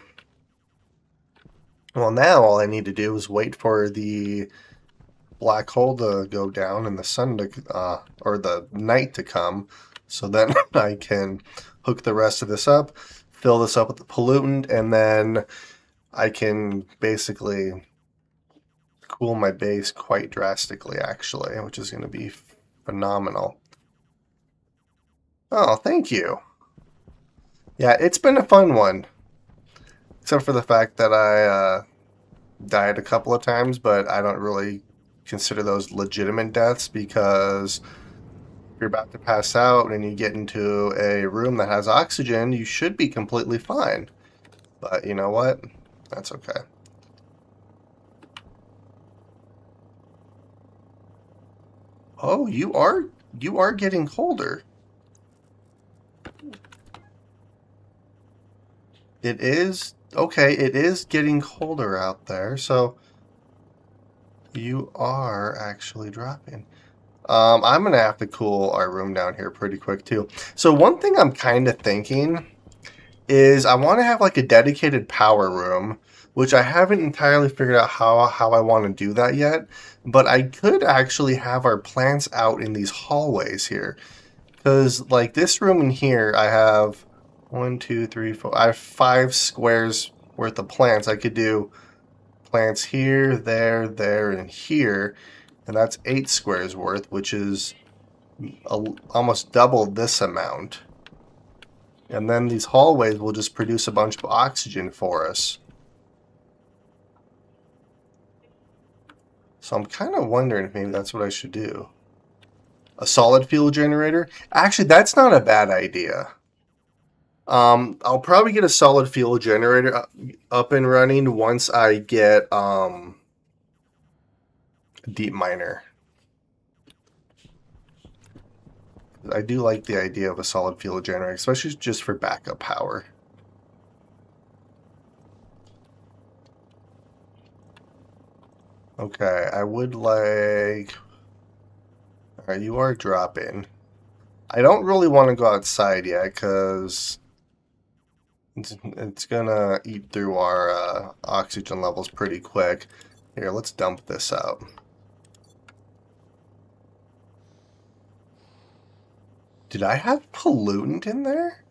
Well, now all I need to do is wait for the black hole to go down and the sun to, or the night to come, so then I can hook the rest of this up, fill this up with the pollutant, and then I can basically cool my base quite drastically, actually, which is going to be phenomenal. Oh, thank you. Yeah, it's been a fun one. Except for the fact that I died a couple of times, but I don't really consider those legitimate deaths because you're about to pass out and you get into a room that has oxygen, you should be completely fine. But you know what? That's okay. Oh, you are getting colder. It is okay, it is getting colder out there, so you are actually dropping. I'm gonna have to cool our room down here pretty quick too. So one thing I'm kind of thinking is I want to have like a dedicated power room, which I haven't entirely figured out how I want to do that yet. But I could actually have our plants out in these hallways here, because like this room in here, I have 1, 2, 3, 4. I have 5 squares worth of plants. I could do plants here, there, and here, and that's 8 squares worth, which is almost double this amount. And then these hallways will just produce a bunch of oxygen for us. So I'm kind of wondering if maybe that's what I should do. A solid fuel generator? Actually, that's not a bad idea. I'll probably get a solid fuel generator up and running once I get deep miner. I do like the idea of a solid fuel generator, especially just for backup power. Okay, I would like... Alright, you are dropping. I don't really want to go outside yet, because it's gonna eat through our oxygen levels pretty quick. Here, let's dump this out. Did I have pollutant in there?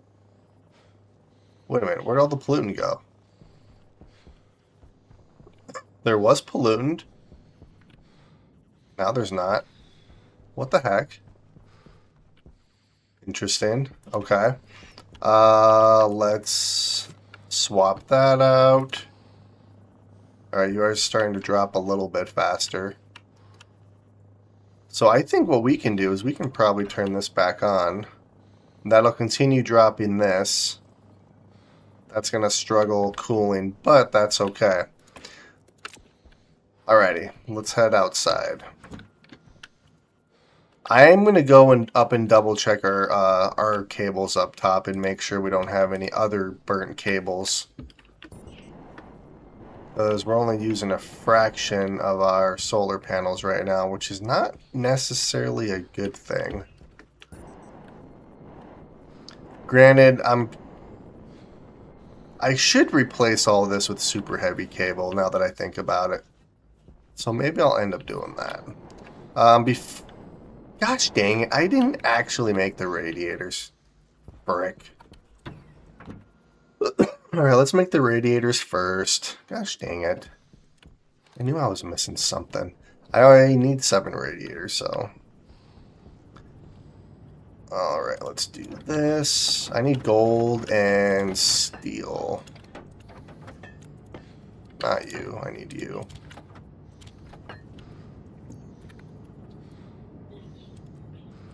Wait a minute, where'd all the pollutant go? There was pollutant. Now there's not. What the heck? Interesting. Okay. Let's swap that out. Alright, you are starting to drop a little bit faster. So I think what we can do is we can probably turn this back on. That'll continue dropping this. That's going to struggle cooling, but that's okay. Alrighty, let's head outside. I am going to go up and double check our cables up top and make sure we don't have any other burnt cables. Because we're only using a fraction of our solar panels right now, which is not necessarily a good thing. Granted, I should replace all of this with super heavy cable now that I think about it. So maybe I'll end up doing that. Gosh dang it, I didn't actually make the radiators. Frick. Alright, let's make the radiators first. Gosh dang it. I knew I was missing something. I already need 7 radiators, so... Alright, let's do this. I need gold and steel. Not you, I need you.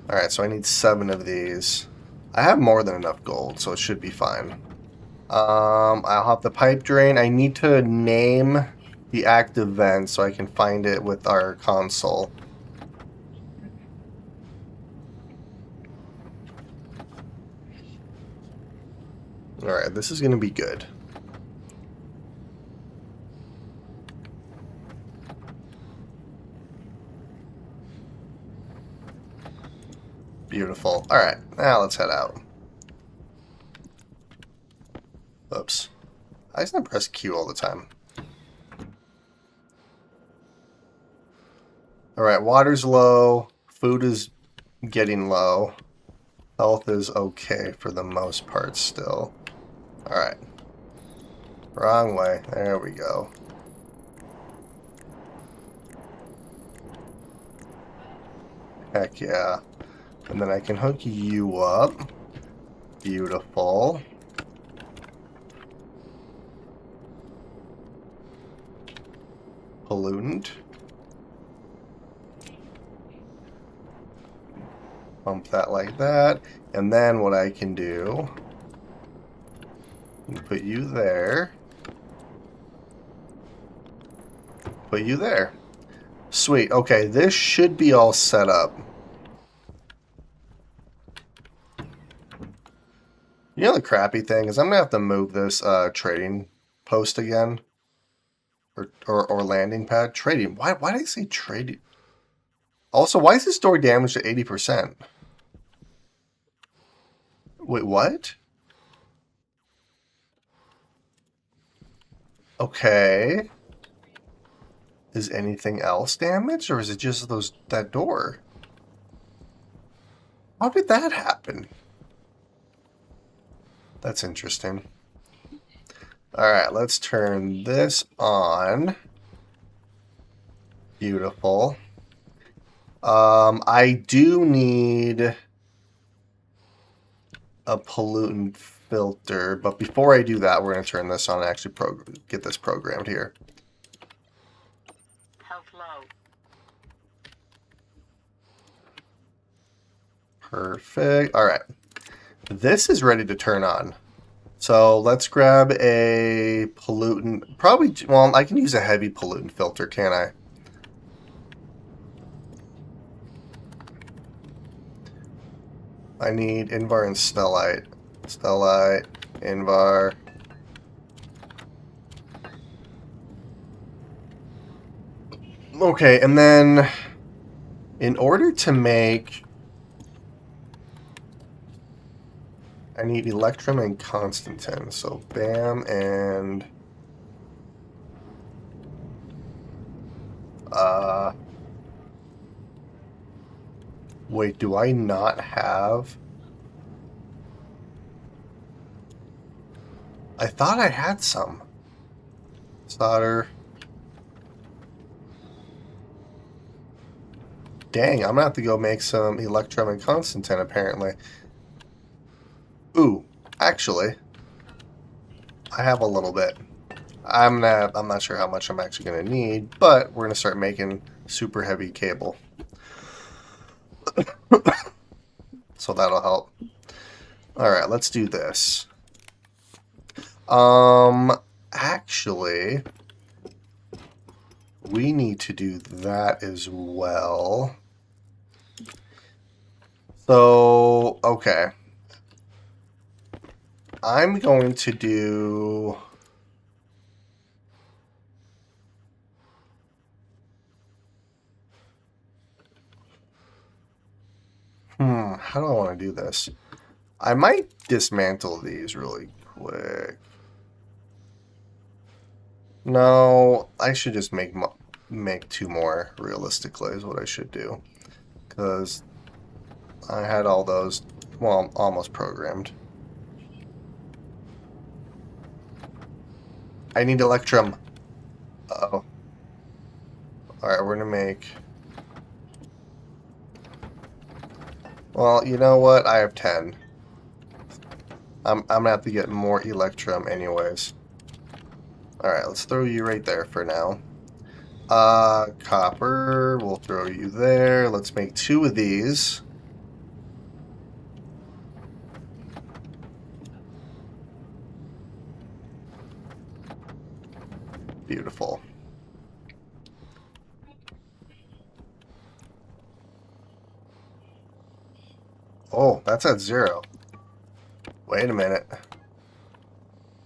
Alright, so I need 7 of these. I have more than enough gold, so it should be fine. I'll have the pipe drain. I need to name the active vent so I can find it with our console. Alright, this is going to be good. Beautiful. Alright, now let's head out. Oops. I just don't press Q all the time. Alright, water's low. Food is getting low. Health is okay for the most part still. Alright. Wrong way. There we go. Heck yeah. And then I can hook you up. Beautiful. Pollutant. Bump that like that. And then what I can do, put you there. Put you there. Sweet. Okay, this should be all set up. You know the crappy thing is I'm gonna have to move this trading post again. Or landing pad. Trading. Why did I say trading? Also, why is this door damaged to 80%? Wait, what? Okay. Is anything else damaged, or is it just that door? How did that happen? That's interesting. Alright, let's turn this on. Beautiful. I do need a pollutant filter, but before I do that, we're going to turn this on and actually get this programmed here. Health low. Perfect. All right. This is ready to turn on. So let's grab a pollutant. Probably, well, I can use a heavy pollutant filter, can't I? I need Invar and Stellite. Stellite, Invar. Okay, and then in order to make... I need Electrum and Constantin. So Bam and... Wait, do I not have... I thought I had some. Solder. Dang, I'm gonna have to go make some Electrum and Constantin, apparently. Ooh, actually, I have a little bit. I'm not sure how much I'm actually gonna need, but we're gonna start making super heavy cable. So that'll help. Alright, let's do this. Actually, we need to do that as well. So, okay. I'm going to do... how do I want to do this? I might dismantle these really quick. No, I should just make two more, realistically, is what I should do. Because I had all those, well, almost programmed. I need Electrum. Uh-oh. Alright, we're going to make... Well, you know what? I have 10. I'm going to have to get more Electrum anyways. Alright, let's throw you right there for now. Copper, we'll throw you there. Let's make 2 of these. Beautiful. Oh, that's at 0. Wait a minute.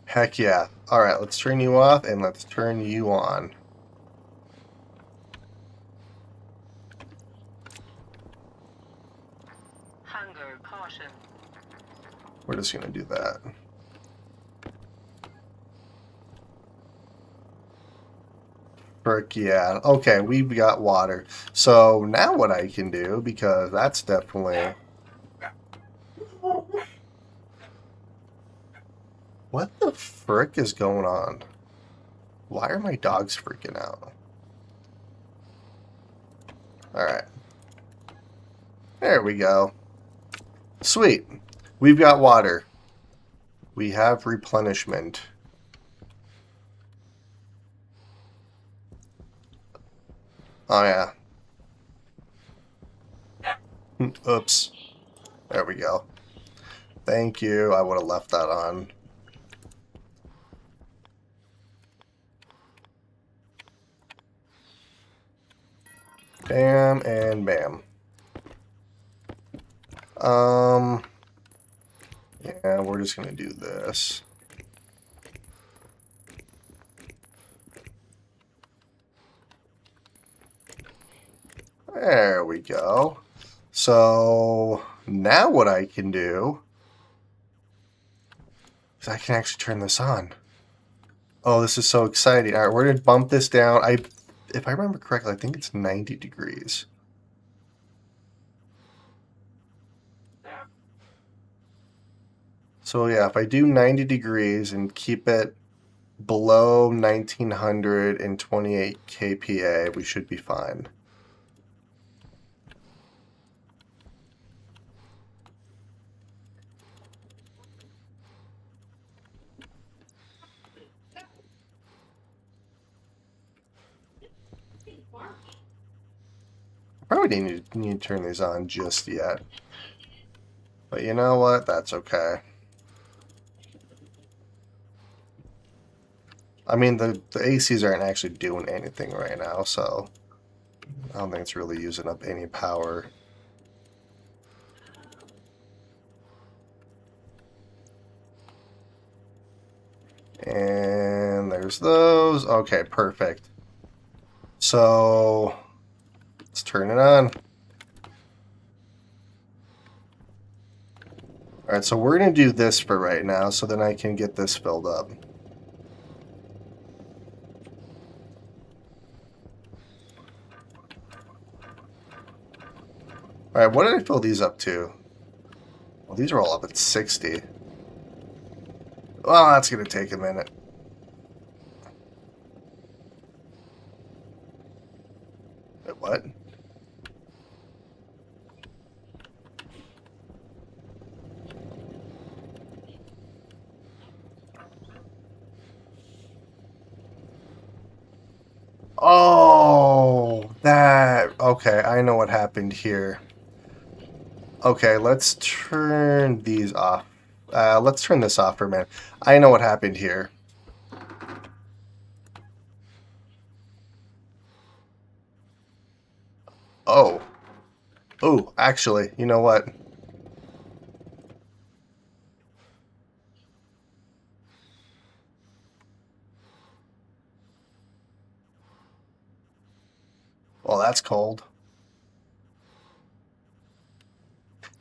Heck yeah. Alright, let's turn you off and let's turn you on. Hunger caution. We're just going to do that. Frick yeah. Okay, we've got water. So now what I can do, because that's definitely... What the frick is going on? Why are my dogs freaking out? Alright. There we go. Sweet. We've got water. We have replenishment. Oh, yeah. Oops. There we go. Thank you. I would have left that on. Bam and bam. Yeah, we're just gonna do this. There we go. So now what I can do is I can actually turn this on. Oh, this is so exciting. All right, we're gonna bump this down. If I remember correctly, I think it's 90 degrees. So yeah, if I do 90 degrees and keep it below 1928 kPa, we should be fine. Probably didn't need to turn these on just yet. But you know what? That's okay. I mean, the ACs aren't actually doing anything right now, so I don't think it's really using up any power. And there's those. Okay, perfect. So let's turn it on. All right, so we're going to do this for right now, so then I can get this filled up. All right, what did I fill these up to? Well, these are all up at 60. Well, that's going to take a minute. Wait, what? Oh, that... Okay, I know what happened here. Okay, let's turn these off. Let's turn this off for a minute. I know what happened here. Oh. Oh, actually, you know what? Well, that's cold.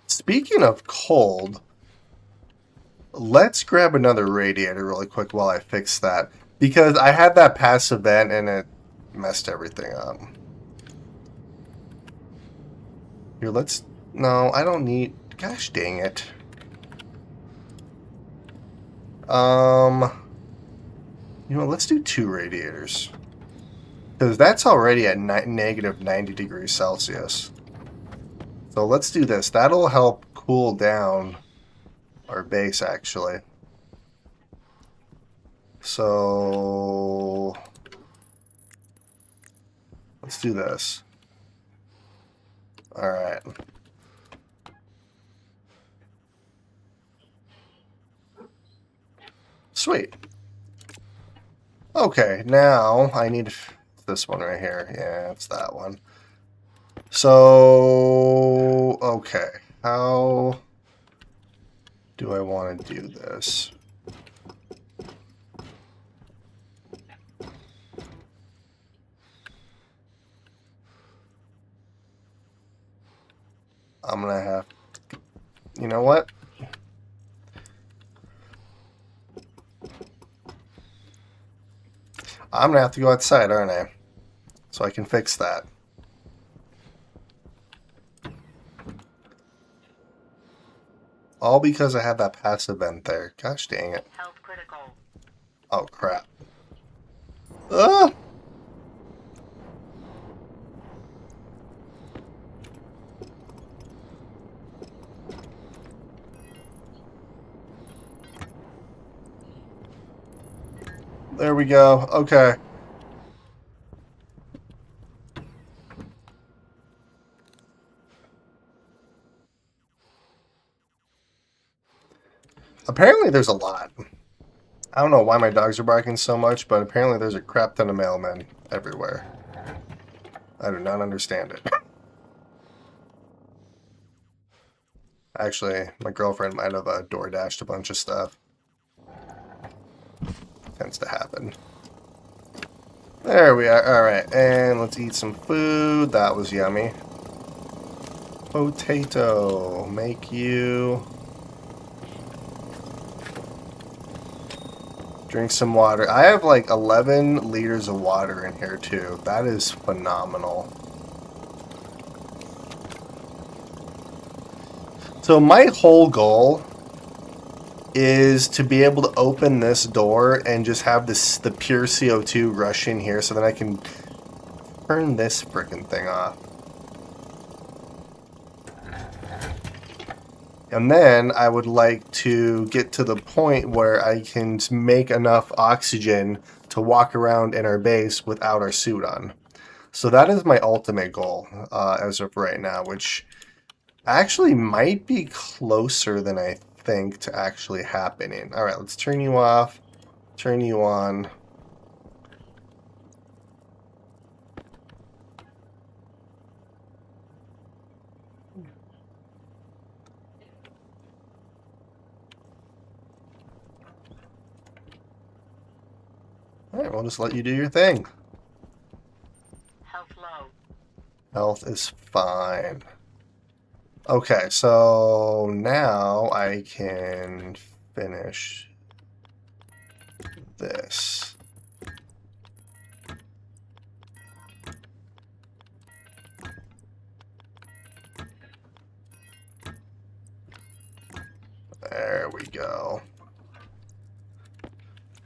Speaking of cold, let's grab another radiator really quick while I fix that. Because I had that passive vent and it messed everything up. Here, let's... No, I don't need... Gosh dang it. You know, let's do 2 radiators. Because that's already at negative 90 degrees Celsius. So let's do this. That'll help cool down our base, actually. So let's do this. All right. Sweet. Okay, now I need this one right here. Yeah, it's that one. So, okay. How do I want to do this? I'm going to have... You know what? I'm going to have to go outside, aren't I? So I can fix that. All because I had that passive vent there. Gosh dang it. Health critical. Oh, crap. Ah! There we go. Okay. Apparently there's a lot. I don't know why my dogs are barking so much, but apparently there's a crap ton of mailmen everywhere. I do not understand it. Actually, my girlfriend might have door dashed a bunch of stuff. Tends to happen. There we are. Alright, and let's eat some food. That was yummy. Potato. Make you... Drink some water. I have like 11 liters of water in here too. That is phenomenal. So my whole goal is to be able to open this door and just have the pure CO2 rush in here so that I can turn this frickin' thing off. And then I would like to get to the point where I can make enough oxygen to walk around in our base without our suit on. So that is my ultimate goal as of right now, which actually might be closer than I think to actually happening. All right, let's turn you off, turn you on. All right, we'll just let you do your thing. Health low. Health is fine. Okay, so now I can finish this. There we go.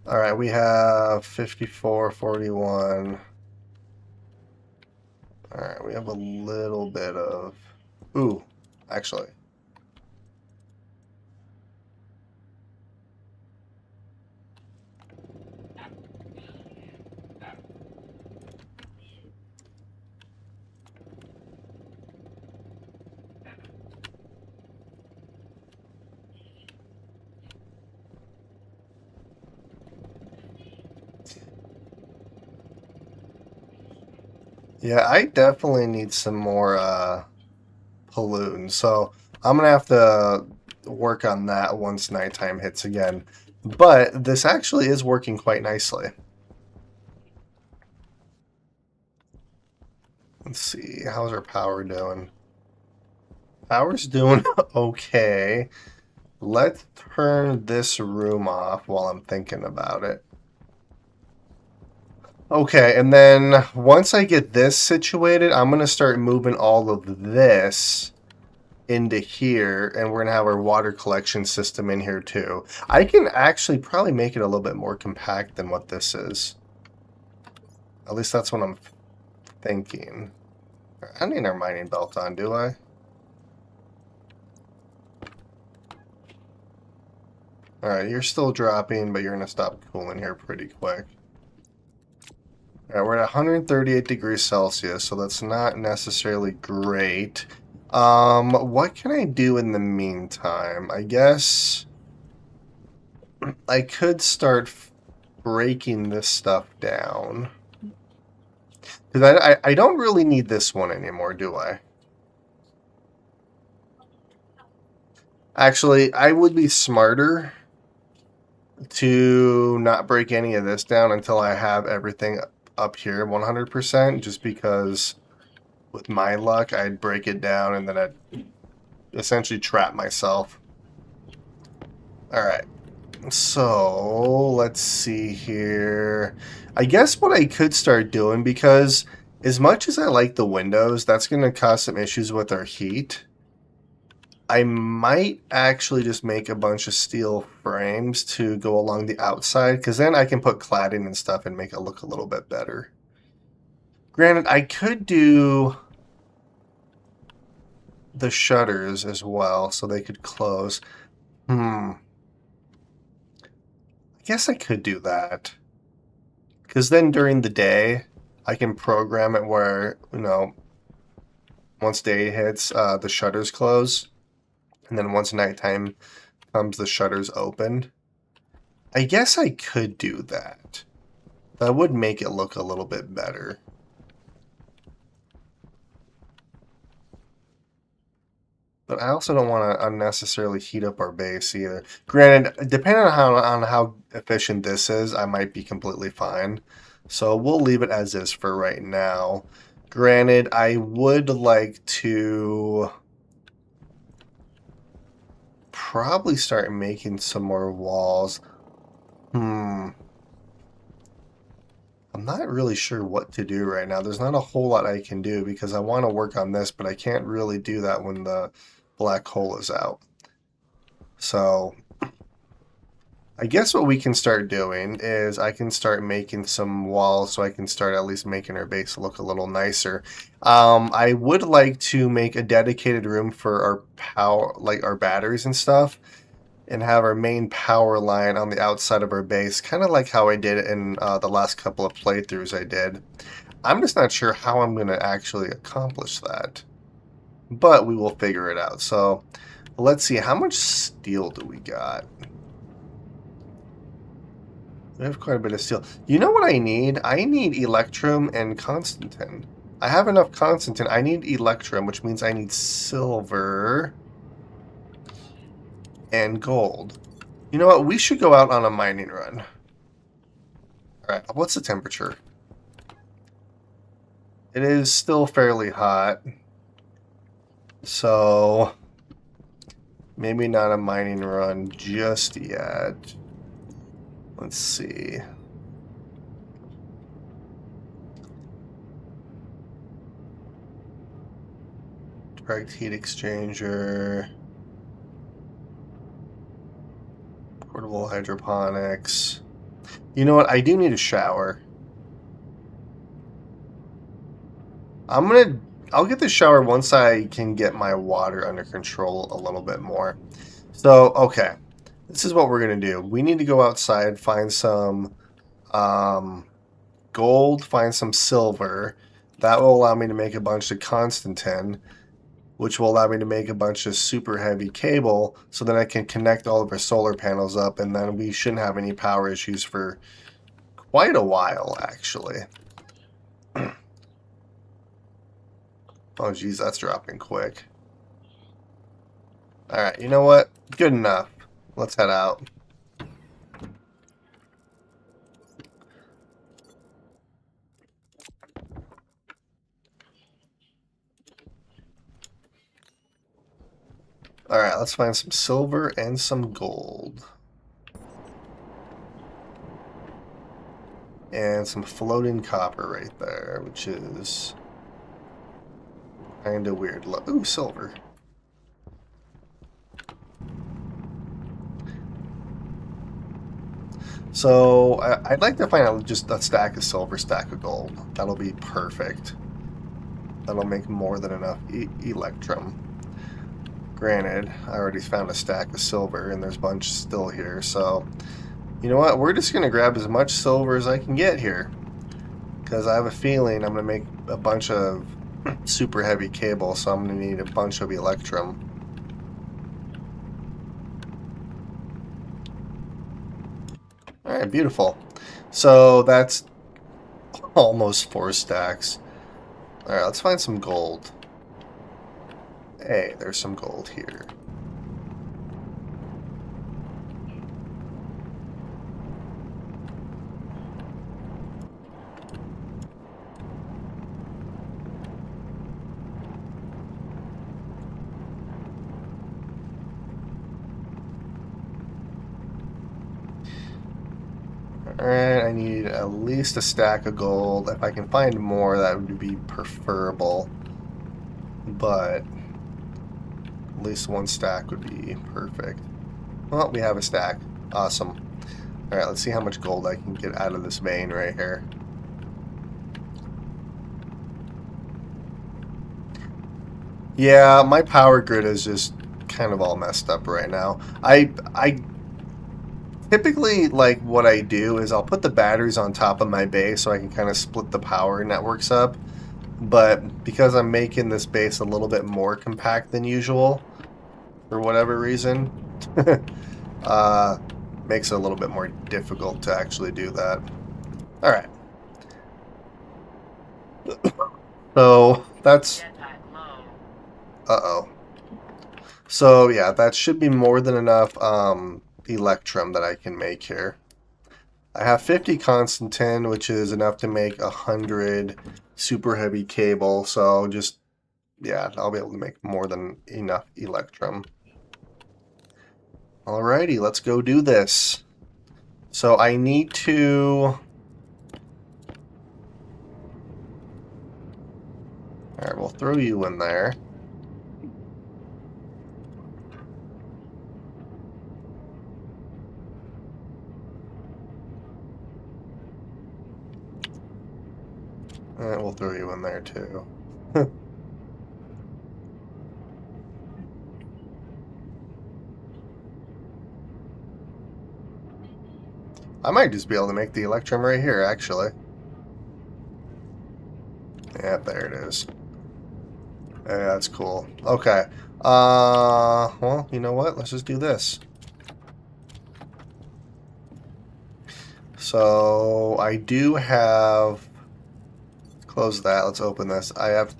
All right, we have 54, 41. All right, we have a little bit of... Ooh, actually. Yeah, I definitely need some more pollutants. So I'm going to have to work on that once nighttime hits again. But this actually is working quite nicely. Let's see, how's our power doing? Power's doing okay. Let's turn this room off while I'm thinking about it. Okay, and then once I get this situated, I'm going to start moving all of this into here, and we're going to have our water collection system in here too. I can actually probably make it a little bit more compact than what this is. At least that's what I'm thinking. I don't need our mining belt on, do I? Alright, you're still dropping, but you're going to stop cooling here pretty quick. Alright, we're at 138 degrees Celsius, so that's not necessarily great. What can I do in the meantime? I guess I could start breaking this stuff down. Because I don't really need this one anymore, do I? Actually, I would be smarter to not break any of this down until I have everything up here 100%, just because with my luck, I'd break it down and then I'd essentially trap myself. Alright, so let's see here. I guess what I could start doing, because as much as I like the windows, that's going to cause some issues with our heat. I might actually just make a bunch of steel frames to go along the outside, because then I can put cladding and stuff and make it look a little bit better. Granted, I could do the shutters as well, so they could close. I guess I could do that. Because then during the day, I can program it where, you know, once day hits, the shutters close. And then once nighttime comes the shutters open. I guess I could do that. That would make it look a little bit better. But I also don't want to unnecessarily heat up our base either. Granted, depending on how efficient this is, I might be completely fine. So we'll leave it as is for right now. Granted, I would like to probably start making some more walls. I'm not really sure what to do right now. There's not a whole lot I can do because I want to work on this, but I can't really do that when the black hole is out. So I guess what we can start doing is I can start making some walls so I can start at least making our base look a little nicer. I would like to make a dedicated room for our power, like our batteries and stuff, and have our main power line on the outside of our base, kind of like how I did it in the last couple of playthroughs I did. I'm just not sure how I'm going to actually accomplish that, but we will figure it out. So let's see, how much steel do we got? We have quite a bit of steel. You know what I need? I need electrum and constantin. I have enough constantin. I need electrum, which means I need silver and gold. You know what? We should go out on a mining run. Alright, what's the temperature? It is still fairly hot. So, maybe not a mining run just yet. Let's see. Direct heat exchanger. Portable hydroponics. You know what? I do need a shower. I'll get the shower once I can get my water under control a little bit more. So, okay. This is what we're going to do. We need to go outside, find some gold, find some silver. That will allow me to make a bunch of constantin, which will allow me to make a bunch of super heavy cable, so then I can connect all of our solar panels up, and then we shouldn't have any power issues for quite a while, actually. Oh, geez, that's dropping quick. Alright, you know what? Good enough. Let's head out. Alright, let's find some silver and some gold. And some floating copper right there, which is kind of weird. Ooh, silver. So I'd like to find out just a stack of silver, stack of gold. That'll be perfect. That'll make more than enough electrum. Granted, I already found a stack of silver, and there's a bunch still here. So, you know what? We're just going to grab as much silver as I can get here. Because I have a feeling I'm going to make a bunch of super heavy cable, so I'm going to need a bunch of electrum. Alright, beautiful. So that's almost 4 stacks. Alright, let's find some gold. Hey, there's some gold here. Alright, I need at least a stack of gold. If I can find more, that would be preferable. But at least 1 stack would be perfect. Well, we have a stack. Awesome. Alright, let's see how much gold I can get out of this vein right here. Yeah, my power grid is just kind of all messed up right now. I typically, like, what I do is I'll put the batteries on top of my base so I can kind of split the power networks up. But because I'm making this base a little bit more compact than usual, for whatever reason, Makes it a little bit more difficult to actually do that. All right. So that's Jetpack low. uh-oh. So yeah, that should be more than enough electrum that I can make here. I have 50 constant tin, which is enough to make 100 super heavy cable. So just yeah, I'll be able to make more than enough electrum. Alrighty, let's go do this. So I need to. Alright, we'll throw you in there. And we'll throw you in there too. I might just be able to make the electrum right here, actually. Yeah, there it is. Yeah, that's cool. Okay. Well, you know what? Let's just do this. So, I do have... Close that. Let's open this. I have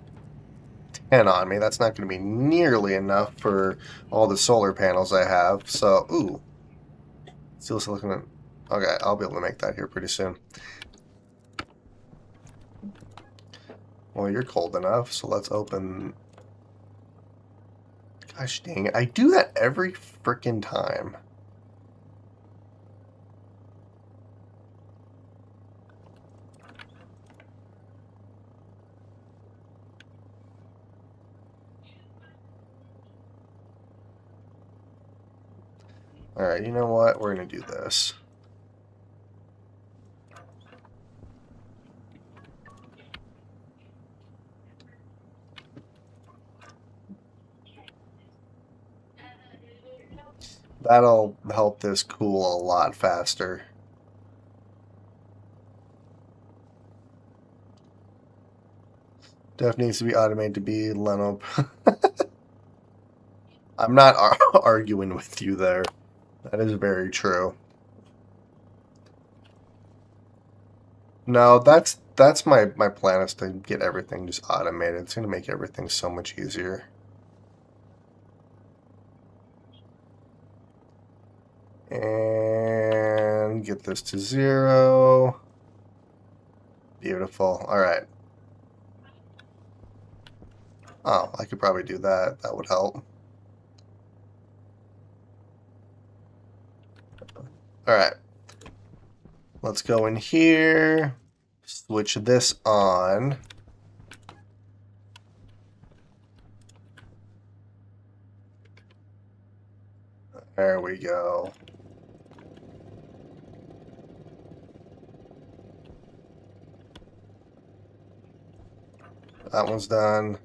10 on me. That's not going to be nearly enough for all the solar panels I have. So, ooh. Steel silicon. Okay, I'll be able to make that here pretty soon. Well, you're cold enough, so let's open... Gosh dang it. I do that every freaking time. Alright, you know what? We're going to do this. That'll help this cool a lot faster. Def needs to be automated to be Leno. I'm not arguing with you there. That is very true. No, that's my plan is to get everything just automated. It's going to make everything so much easier. And get this to 0. Beautiful. All right. Oh, I could probably do that. That would help. All right. Let's go in here. Switch this on. There we go. That one's done.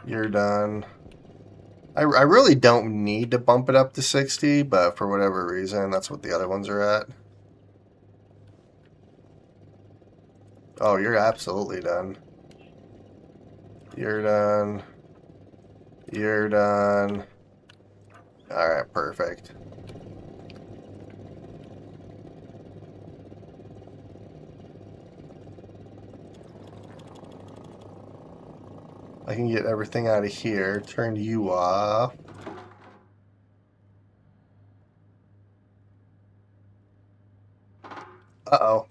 You're done. I really don't need to bump it up to 60, but for whatever reason, that's what the other ones are at. Oh, you're absolutely done. You're done. You're done. Alright, perfect. I can get everything out of here. Turn you off. Uh-oh.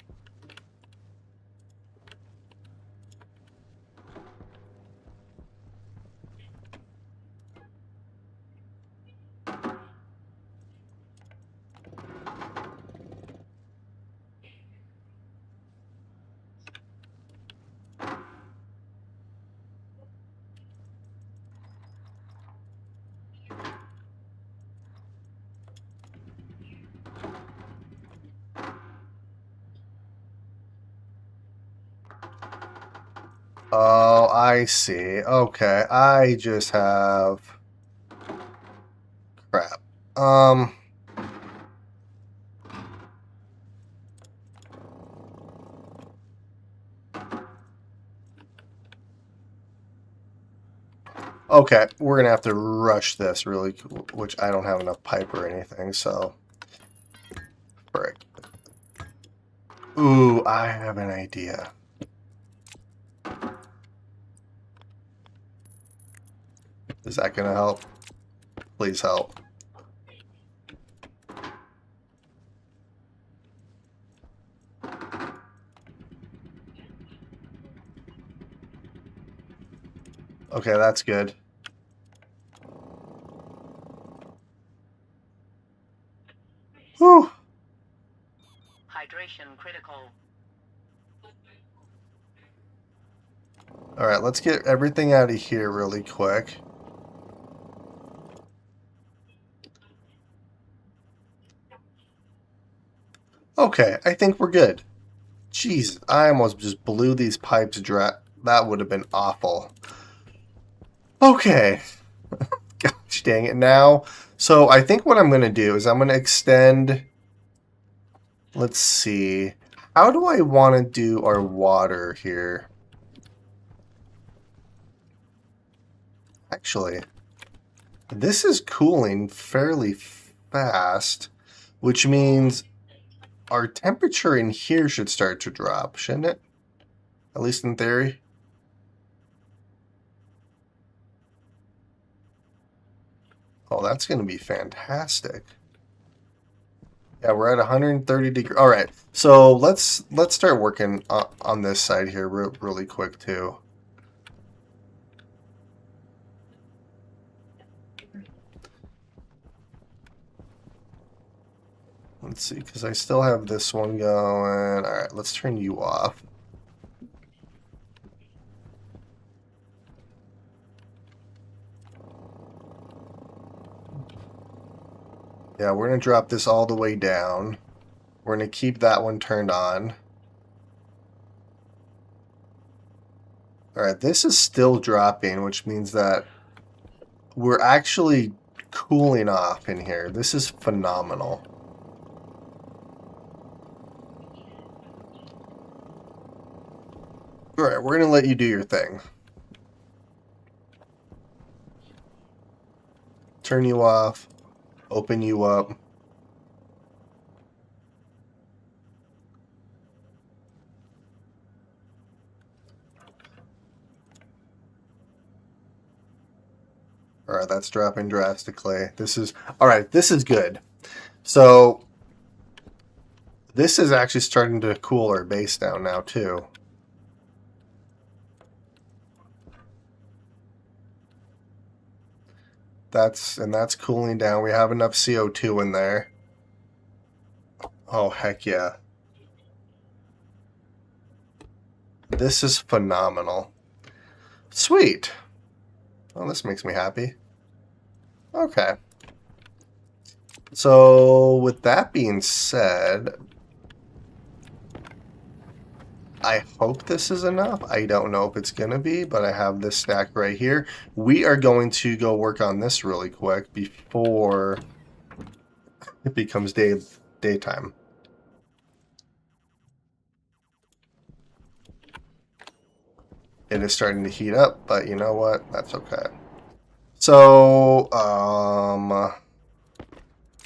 Oh, I see. Okay, I just have... Crap. Okay, we're gonna have to rush this really, which I don't have enough pipe or anything, so. Frick. Ooh, I have an idea. Is that gonna help? Please help. Okay, that's good. Whew. Hydration critical. Alright, let's get everything out of here really quick. Okay, I think we're good. Jeez, I almost just blew these pipes dry. That would have been awful. Okay. Gosh dang it. Now, so I think what I'm going to do is I'm going to extend... Let's see. How do I want to do our water here? Actually, this is cooling fairly fast, which means our temperature in here should start to drop, shouldn't it? At least in theory. Oh, that's going to be fantastic. Yeah, we're at 130 degrees. All right, so let's start working on this side here really quick too. Let's see, because I still have this one going. All right, let's turn you off. Yeah, we're going to drop this all the way down. We're going to keep that one turned on. All right, this is still dropping, which means that we're actually cooling off in here. This is phenomenal. All right, we're going to let you do your thing. Turn you off. Open you up. All right, that's dropping drastically. This is all right. This is good. So this is actually starting to cool our base down now too. That's cooling down. We have enough CO2 in there. Oh heck yeah. This is phenomenal. Sweet. Oh, this makes me happy. Okay. So with that being said, I hope this is enough. I don't know if it's going to be, but I have this stack right here. We are going to go work on this really quick before it becomes daytime. It is starting to heat up, but you know what? That's okay. So,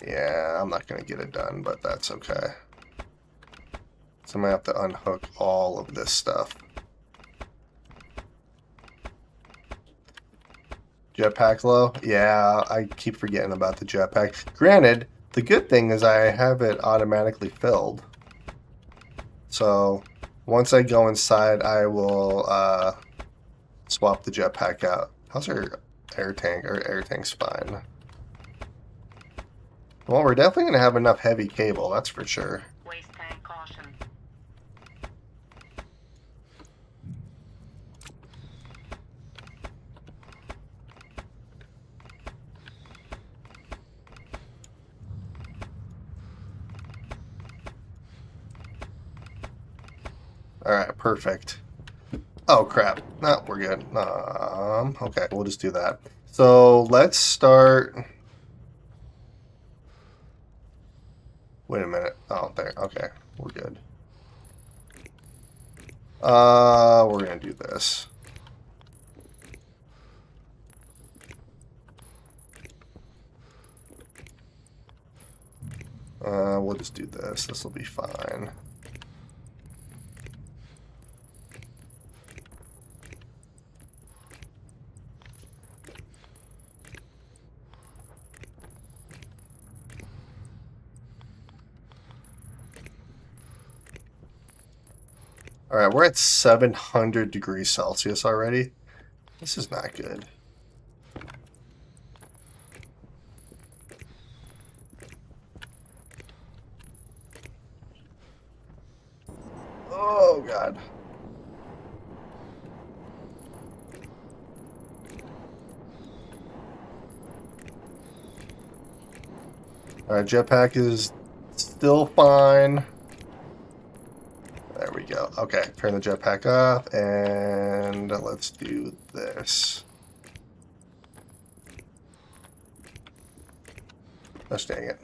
yeah, I'm not going to get it done, but that's okay. So I'm going to have to unhook all of this stuff. Jetpack low? Yeah, I keep forgetting about the jetpack. Granted, the good thing is I have it automatically filled. So once I go inside, I will swap the jetpack out. How's our air tank? Our air tank's fine. Well, we're definitely going to have enough heavy cable, that's for sure. Waste tank caution. Alright, perfect. Oh, crap. No, we're good. Okay, we'll just do that. So, let's start... Wait a minute. Oh, there. Okay, we're good. We're gonna do this. We'll just do this. This will be fine. All right, we're at 700 degrees Celsius already. This is not good. Oh, God. All right, jetpack is still fine. There we go. Okay, turn the jetpack off, and let's do this. Gosh dang it.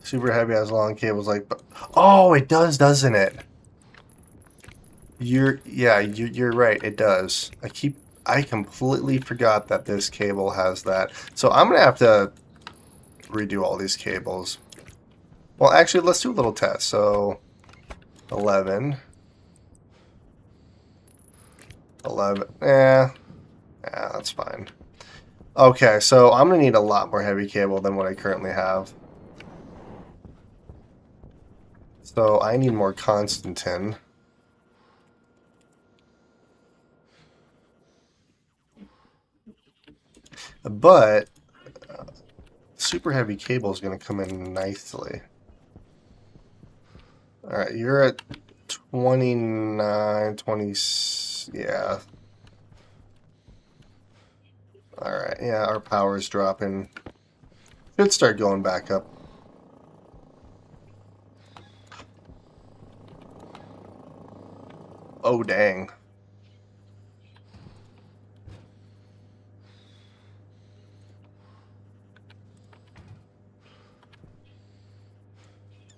Super heavy has long cables like... Oh, it does, doesn't it? You're right, it does. I completely forgot that this cable has that. So I'm gonna have to redo all these cables. Well, actually, let's do a little test. So 11. 11. Yeah, that's fine. Okay, so I'm gonna need a lot more heavy cable than what I currently have. So I need more Constantin. But super heavy cable is going to come in nicely. All right, you're at 29, 20, yeah. All right, yeah, our power is dropping. Should start going back up. Oh, dang.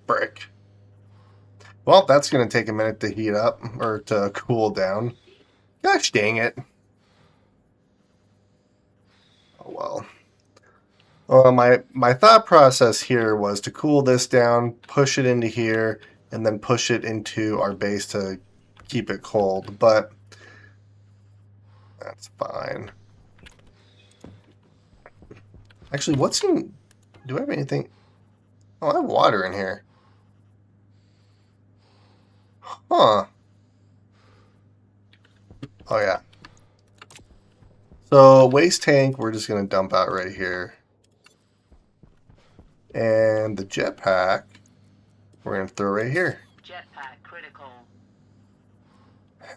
Frick. Well, that's going to take a minute to heat up, or to cool down. Gosh dang it. Oh, well. My thought process here was to cool this down, push it into here, and then push it into our base to keep it cold, but that's fine. Actually, what's in... Do I have anything? Oh, I have water in here. Huh. Oh, yeah. So, waste tank, we're just going to dump out right here. And the jetpack, we're going to throw right here. Jetpack critical.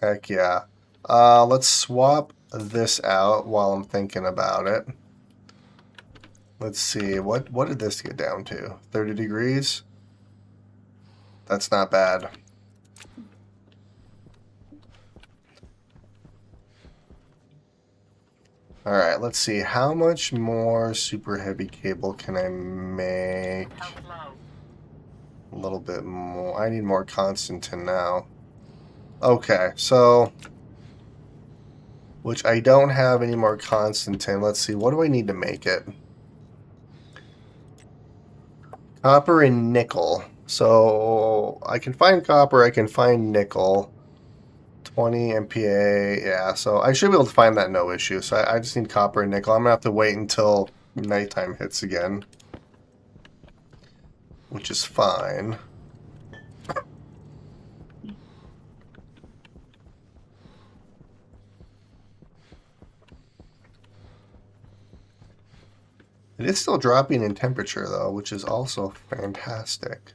Heck yeah. Let's swap this out while I'm thinking about it. Let's see, what did this get down to? 30 degrees? That's not bad. Alright, let's see. How much more super heavy cable can I make? A little bit more. I need more Constantin now. Okay, so... Which I don't have any more Constantin. Let's see, what do I need to make it? Copper and nickel. So I can find copper, I can find nickel. 20 MPa, yeah, so I should be able to find that no issue. So I just need copper and nickel. I'm gonna have to wait until nighttime hits again, which is fine. It is still dropping in temperature though, which is also fantastic.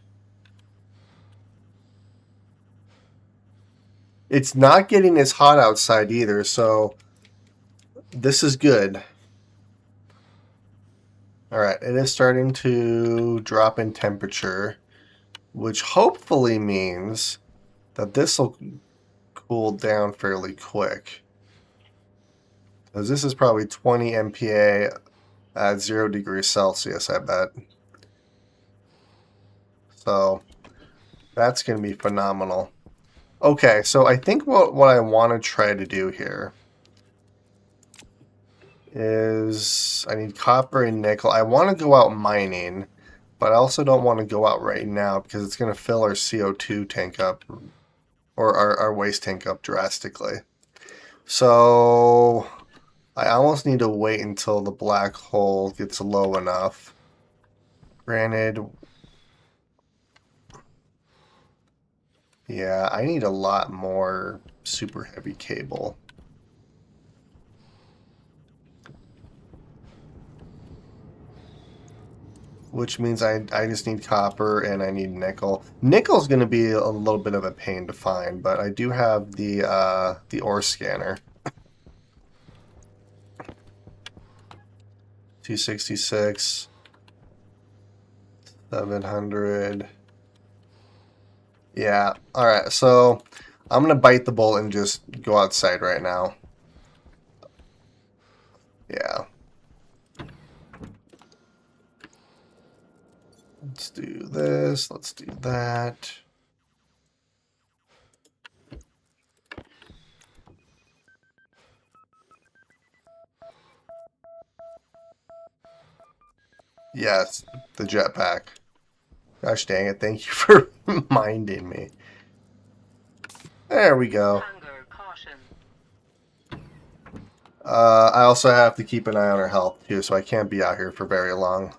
It's not getting as hot outside either, so this is good. Alright, it is starting to drop in temperature, which hopefully means that this will cool down fairly quick. Because this is probably 20 MPa at 0 degrees Celsius, I bet. So that's going to be phenomenal. Okay, so I think what I want to try to do here is I need copper and nickel. I want to go out mining, but I also don't want to go out right now because it's going to fill our CO2 tank up, or our waste tank up drastically. So I almost need to wait until the black hole gets low enough. Granted, yeah, I need a lot more super heavy cable. Which means I just need copper and I need nickel. Nickel's going to be a little bit of a pain to find, but I do have the ore scanner. 266, 700. Yeah, alright, so I'm going to bite the bullet and just go outside right now. Yeah. Let's do this, let's do that. Yes, the jetpack. Gosh dang it, thank you for reminding me. There we go. Hunger caution. I also have to keep an eye on her health too, so I can't be out here for very long.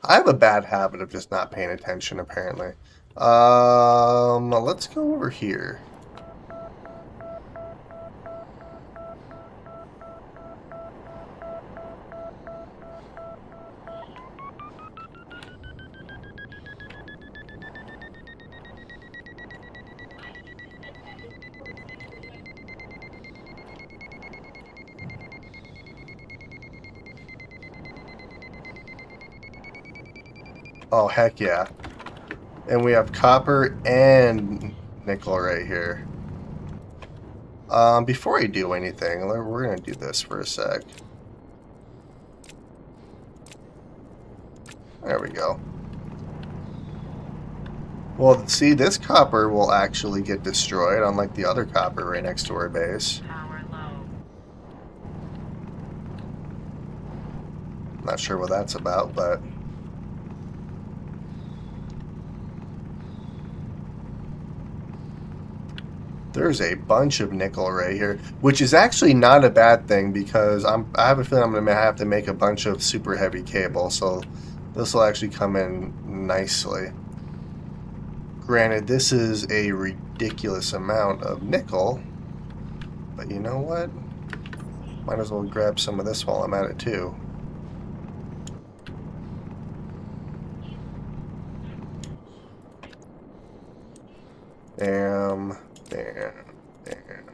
I have a bad habit of just not paying attention, apparently. Let's go over here. Oh, heck yeah. And we have copper and nickel right here. Before I do anything, we're going to do this for a sec. There we go. Well, see, this copper will actually get destroyed, unlike the other copper right next to our base. Power low. Not sure what that's about, but... There's a bunch of nickel right here, which is actually not a bad thing because I have a feeling I'm going to have to make a bunch of super heavy cable, so this will actually come in nicely. Granted, this is a ridiculous amount of nickel, but you know what? Might as well grab some of this while I'm at it too. Bam, bam, bam.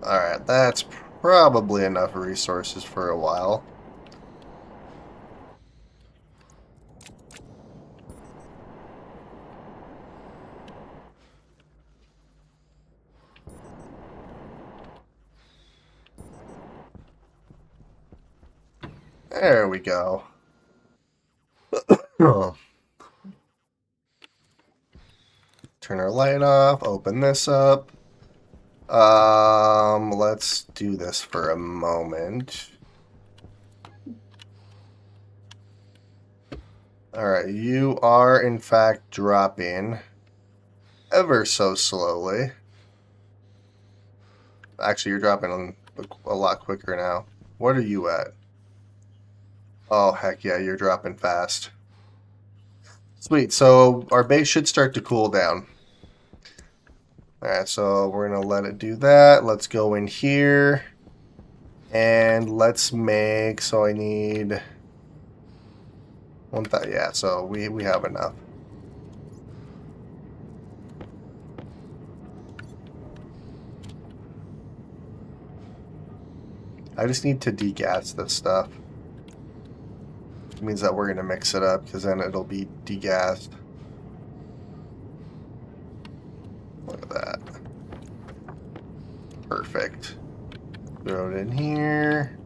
Alright, that's probably enough resources for a while. There we go. Turn our light off, open this up. Let's do this for a moment. Alright, you are in fact dropping ever so slowly. Actually, you're dropping a lot quicker now. What are you at? Oh, heck yeah, you're dropping fast. Sweet, so our base should start to cool down. Alright, so we're going to let it do that. Let's go in here. And let's make, so I need... yeah, so we have enough. I just need to degas this stuff. It means that we're going to mix it up because then it'll be degassed. Look at that. Perfect. Throw it in here.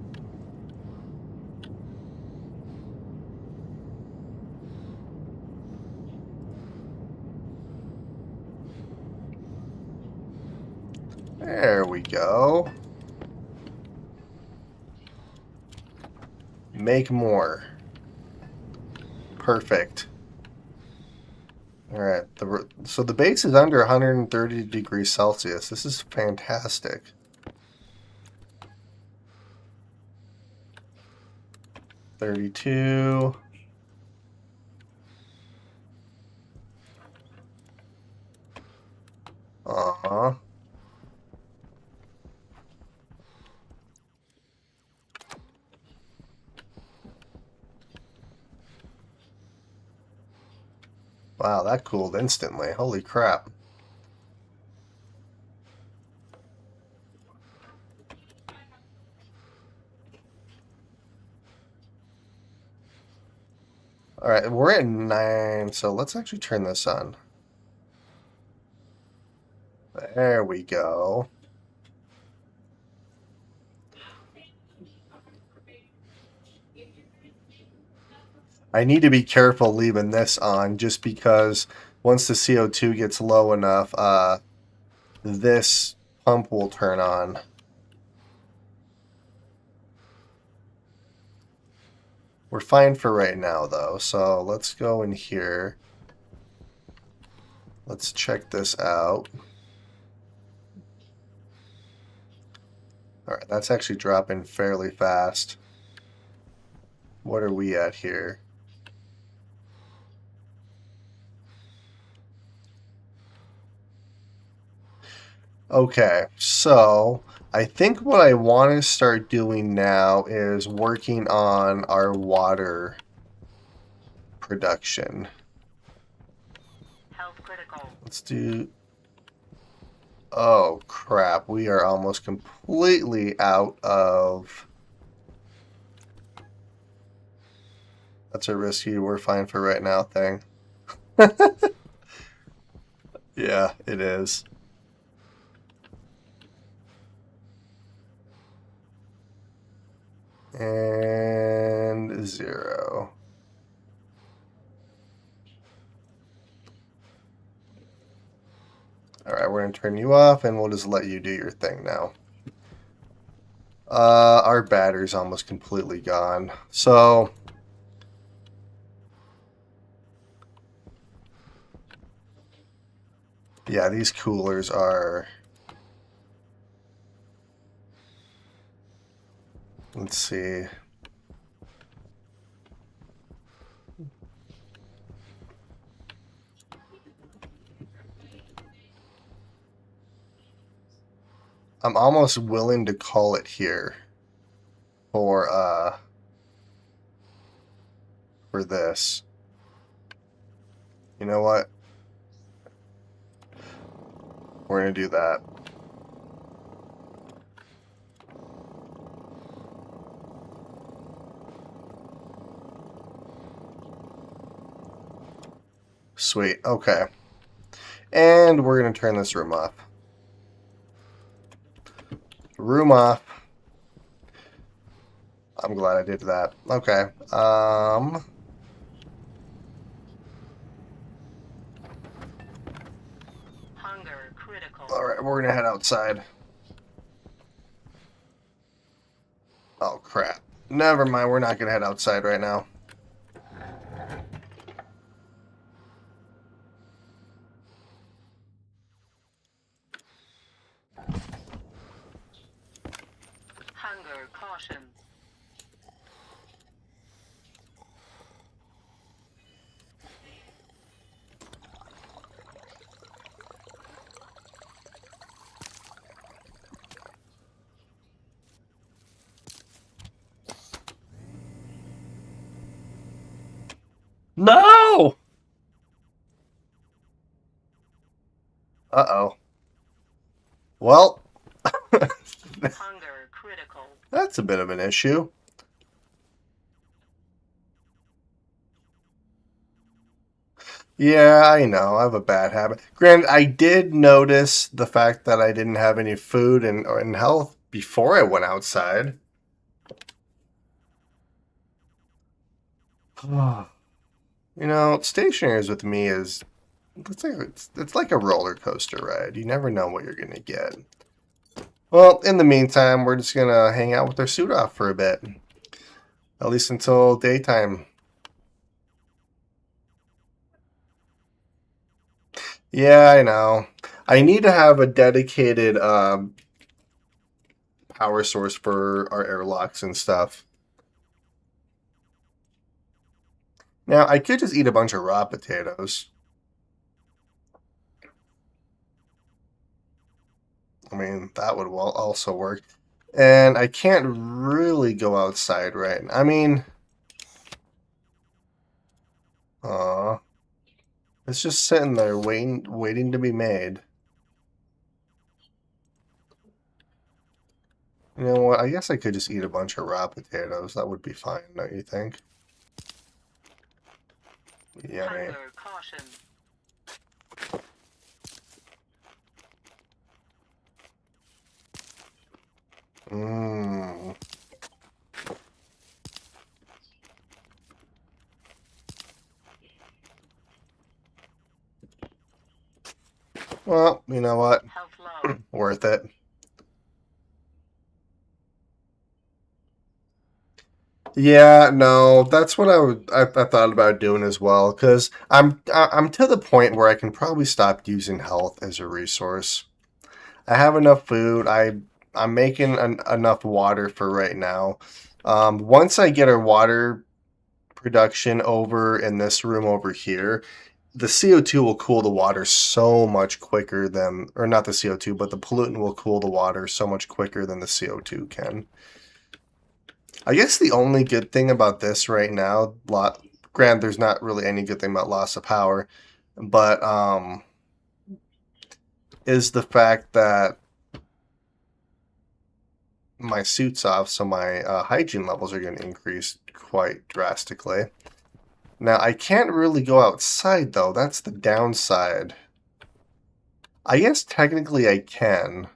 There we go. Make more. Perfect. Alright, so the base is under 130 degrees Celsius. This is fantastic. $32. Aww. Wow, that cooled instantly. Holy crap. Alright, we're at 9, so let's actually turn this on. There we go. I need to be careful leaving this on just because once the CO2 gets low enough, this pump will turn on. We're fine for right now though, so let's go in here. Let's check this out. Alright, that's actually dropping fairly fast. What are we at here? Okay, so I think what I want to start doing now is working on our water production. Health critical. Let's do... Oh, crap. We are almost completely out of... That's a risky, we're fine for right now thing. Yeah, it is. And 0. Alright, we're going to turn you off and we'll just let you do your thing now. Our battery's almost completely gone. So... Yeah, these coolers are... Let's see. I'm almost willing to call it here for this. You know what? We're going to do that. Sweet. Okay. And we're going to turn this room off. Room off. I'm glad I did that. Okay. Hunger critical. Alright, we're going to head outside. Oh, crap. Never mind, we're not going to head outside right now. Hunger caution. No! Uh-oh. Well, Hunger critical. that's a bit of an issue. Yeah, I know. I have a bad habit. Granted, I did notice the fact that I didn't have any food and health before I went outside. You know, Stationeers with me is it's like a roller coaster ride. You never know what you're gonna get. Well, in the meantime, we're just gonna hang out with our suit off for a bit. At least until daytime. Yeah, I know. I need to have a dedicated power source for our airlocks and stuff. Now, I could just eat a bunch of raw potatoes. I mean, that would also work. And I can't really go outside, right? I mean, it's just sitting there waiting to be made. You know what? I guess I could just eat a bunch of raw potatoes. That would be fine, don't you think? Yummy. Hunger caution. Mmm. Well, you know what? Health low. Worth it. Yeah, no, that's what I thought about doing as well, because I'm to the point where I can probably stop using health as a resource. I have enough food. I'm making enough water for right now. Once I get our water production over in this room over here, the CO2 will cool the water so much quicker than, or not the CO2, but the pollutant will cool the water so much quicker than the CO2 can. I guess the only good thing about this right now, granted, there's not really any good thing about loss of power, but is the fact that my suit's off, so my hygiene levels are going to increase quite drastically. Now, I can't really go outside, though. That's the downside. I guess technically I can.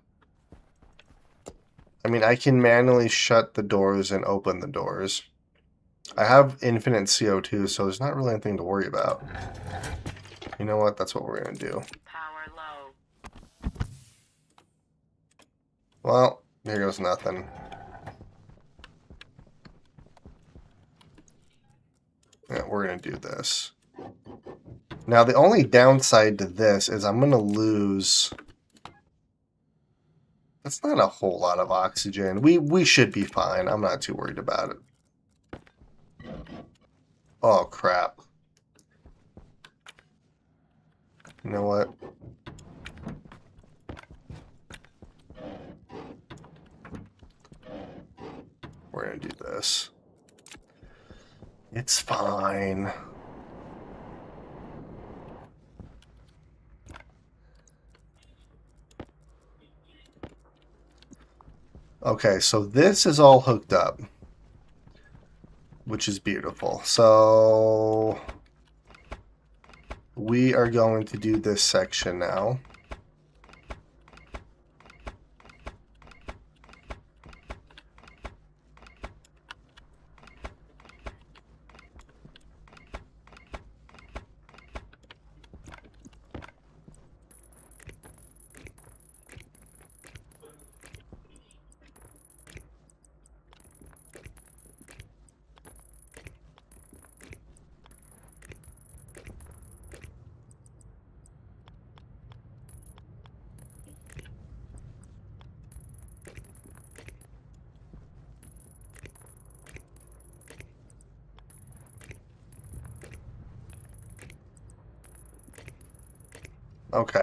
I mean, I can manually shut the doors and open the doors. I have infinite CO2, so there's not really anything to worry about. You know what? That's what we're going to do. Power low. Well, here goes nothing. Yeah, we're going to do this. Now, the only downside to this is I'm going to lose... That's not a whole lot of oxygen. We should be fine. I'm not too worried about it. Oh, crap. You know what? We're going to do this. It's fine. Okay, so this is all hooked up, which is beautiful. So we are going to do this section now. Okay.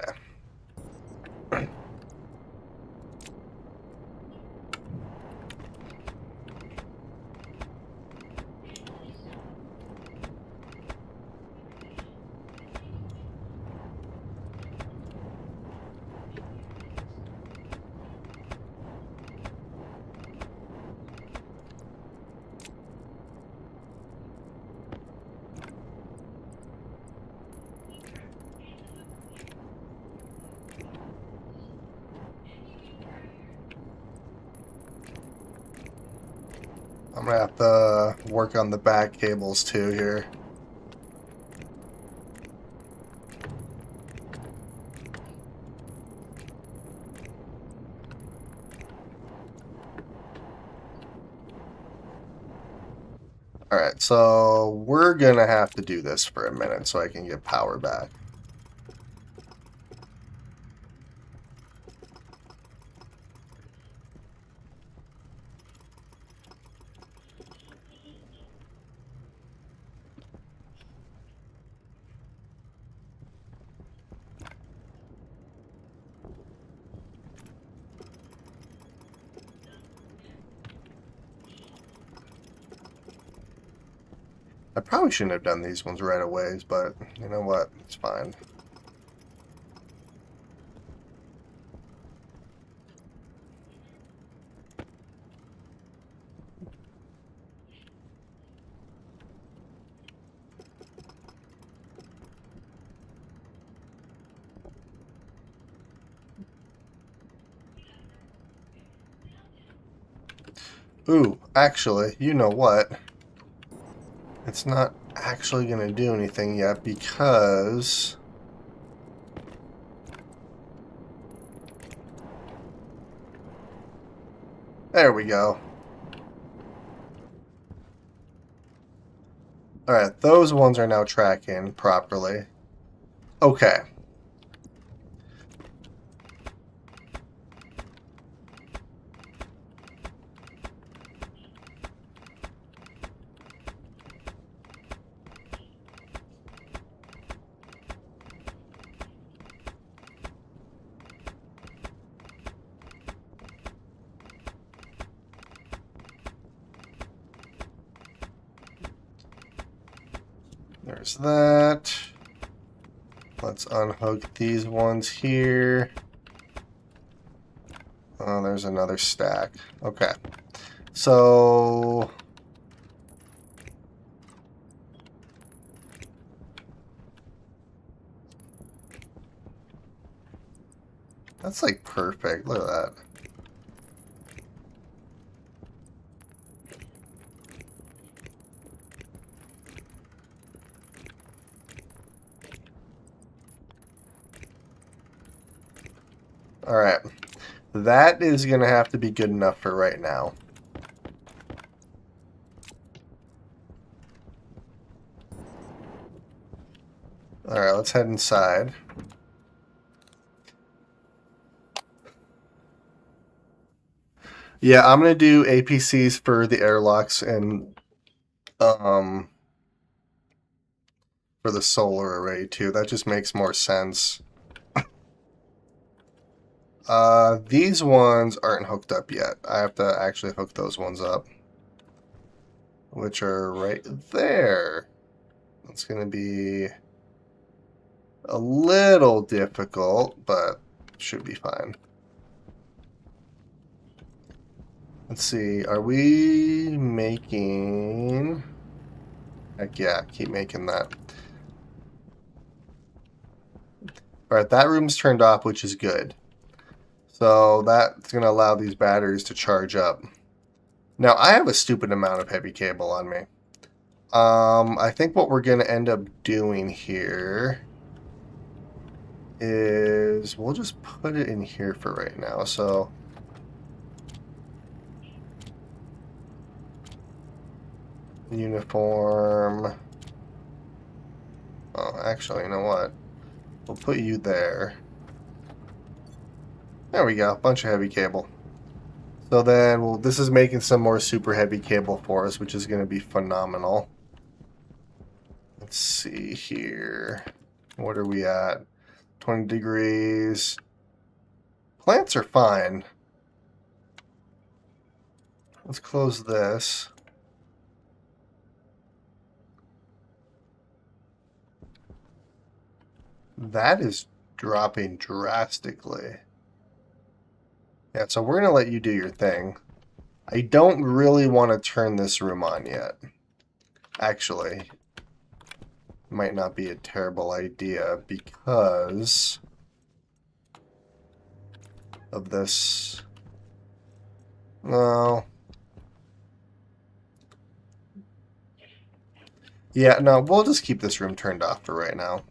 I'm gonna have to work on the back cables too here. Alright, so we're gonna have to do this for a minute so I can get power back. I probably shouldn't have done these ones right away, but you know what? It's fine. Ooh, actually, you know what? It's not actually going to do anything yet because... There we go. Alright, those ones are now tracking properly. Okay. There's that. Let's unhook these ones here. Oh, there's another stack. Okay. So... That's like perfect. Look at that. Alright. That is going to have to be good enough for right now. Alright, let's head inside. Yeah, I'm going to do APCs for the airlocks and for the solar array too. That just makes more sense. These ones aren't hooked up yet. I have to actually hook those ones up, which are right there. It's going to be a little difficult, but should be fine. Let's see, are we making... Heck yeah, keep making that. Alright, that room's turned off, which is good. So that's going to allow these batteries to charge up. Now, I have a stupid amount of heavy cable on me. I think what we're going to end up doing here is we'll just put it in here for right now. So uniform. Oh, actually, you know what? We'll put you there. There we go. Bunch of heavy cable. So then, well, this is making some more super heavy cable for us, which is going to be phenomenal. Let's see here. What are we at? 20 degrees. Plants are fine. Let's close this. That is dropping drastically. Yeah, so we're going to let you do your thing. I don't really want to turn this room on yet. Actually, might not be a terrible idea because of this. No. Yeah, no, we'll just keep this room turned off for right now.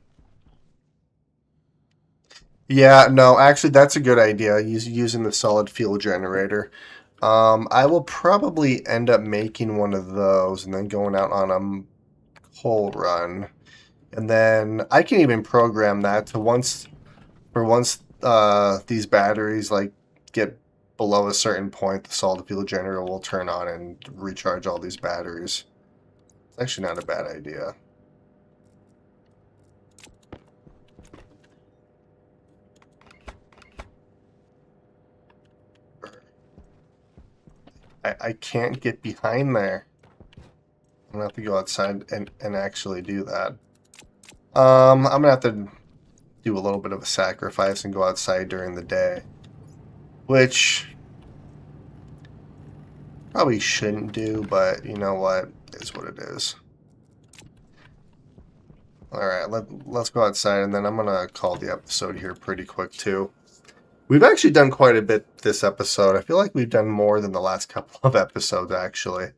Yeah, no, actually, that's a good idea, using the solid fuel generator. I will probably end up making one of those and then going out on a coal run. And then I can even program that to once these batteries like get below a certain point, the solid fuel generator will turn on and recharge all these batteries. It's actually not a bad idea. I can't get behind there. I'm gonna have to go outside and actually do that. I'm gonna have to do a little bit of a sacrifice and go outside during the day, which probably shouldn't do, but you know what? It is what it is. Alright, let's go outside, and then I'm gonna call the episode here pretty quick too. We've actually done quite a bit this episode. I feel like we've done more than the last couple of episodes, actually.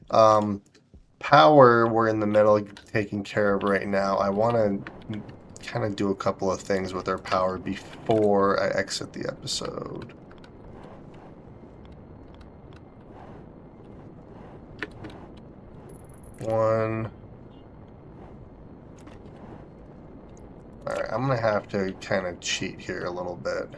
Power, we're in the middle of taking care of right now. I want to kind of do a couple of things with our power before I exit the episode. One. Alright, I'm going to have to kind of cheat here a little bit.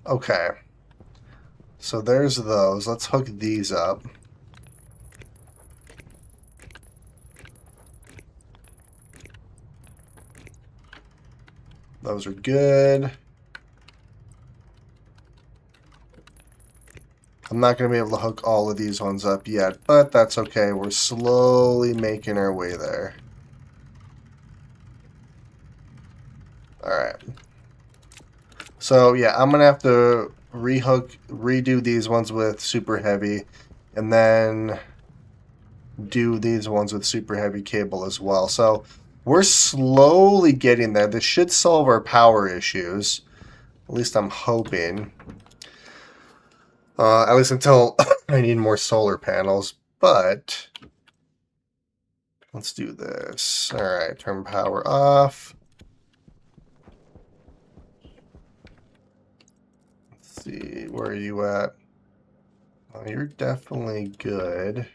Okay. So there's those. Let's hook these up. Those are good. I'm not going to be able to hook all of these ones up yet, but that's okay. We're slowly making our way there. Alright. So yeah, I'm going to have to redo these ones with super heavy, and then do these ones with super heavy cable as well. So we're slowly getting there. This should solve our power issues. At least I'm hoping. At least until I need more solar panels. But let's do this. Alright, turn power off. Let's see, where are you at? Oh, you're definitely good.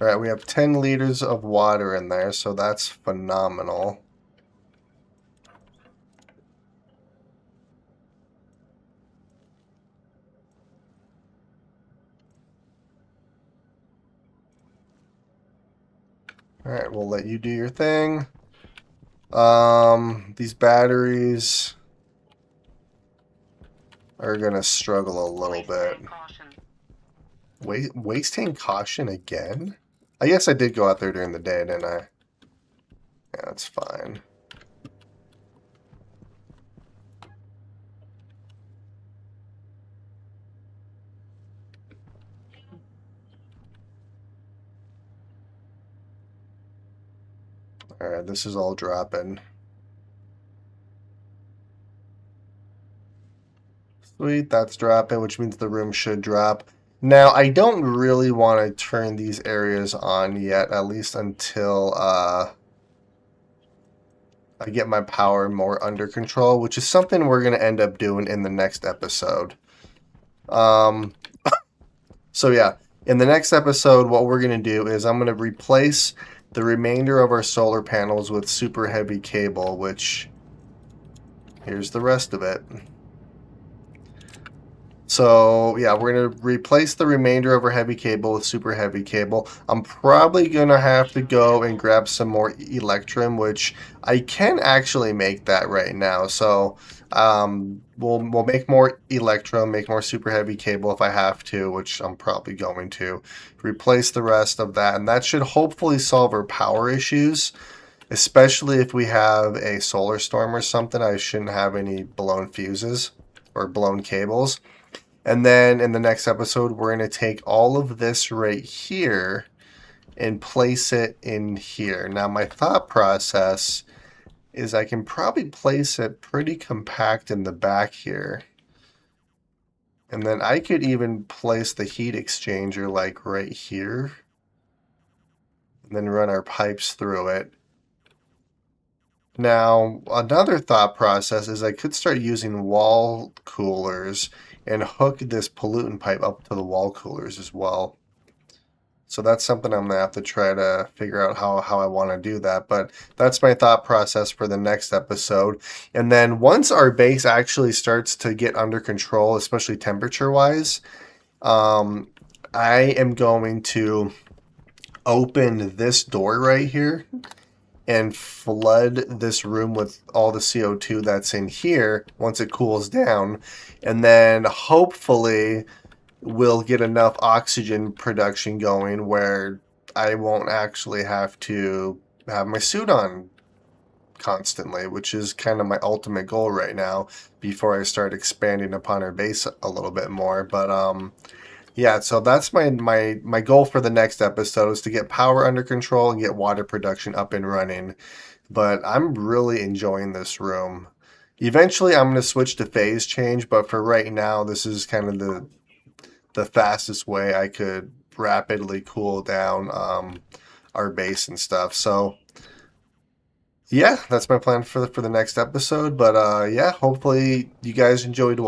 Alright, we have 10 liters of water in there, so that's phenomenal. Alright, we'll let you do your thing. These batteries are gonna struggle a little bit. Wasting caution again? I guess I did go out there during the day, didn't I? Yeah, that's fine. Alright, this is all dropping. Sweet, that's dropping, which means the room should drop. Now, I don't really want to turn these areas on yet, at least until I get my power more under control, which is something we're going to end up doing in the next episode. So yeah, in the next episode, what we're going to do is I'm going to replace the remainder of our solar panels with super heavy cable, which here's the rest of it. So yeah, we're going to replace the remainder of our heavy cable with super heavy cable. I'm probably going to have to go and grab some more Electrum, which I can actually make that right now. So we'll make more Electrum, make more super heavy cable if I have to, which I'm probably going to. Replace the rest of that, and that should hopefully solve our power issues. Especially if we have a solar storm or something, I shouldn't have any blown fuses or blown cables. And then in the next episode, we're going to take all of this right here and place it in here. Now, my thought process is I can probably place it pretty compact in the back here. And then I could even place the heat exchanger like right here. And then run our pipes through it. Now, another thought process is I could start using wall coolers and hook this pollutant pipe up to the wall coolers as well. So that's something I'm going to have to try to figure out how I want to do that. But that's my thought process for the next episode. And then once our base actually starts to get under control, especially temperature-wise, I am going to open this door right here and flood this room with all the CO2 that's in here once it cools down. And then hopefully we'll get enough oxygen production going where I won't actually have to have my suit on constantly, which is kind of my ultimate goal right now before I start expanding upon our base a little bit more. But yeah, so that's my goal for the next episode is to get power under control and get water production up and running. But I'm really enjoying this room. Eventually, I'm going to switch to phase change, but for right now, this is kind of the fastest way I could rapidly cool down our base and stuff. So yeah, that's my plan for the next episode. But yeah, hopefully you guys enjoyed watching.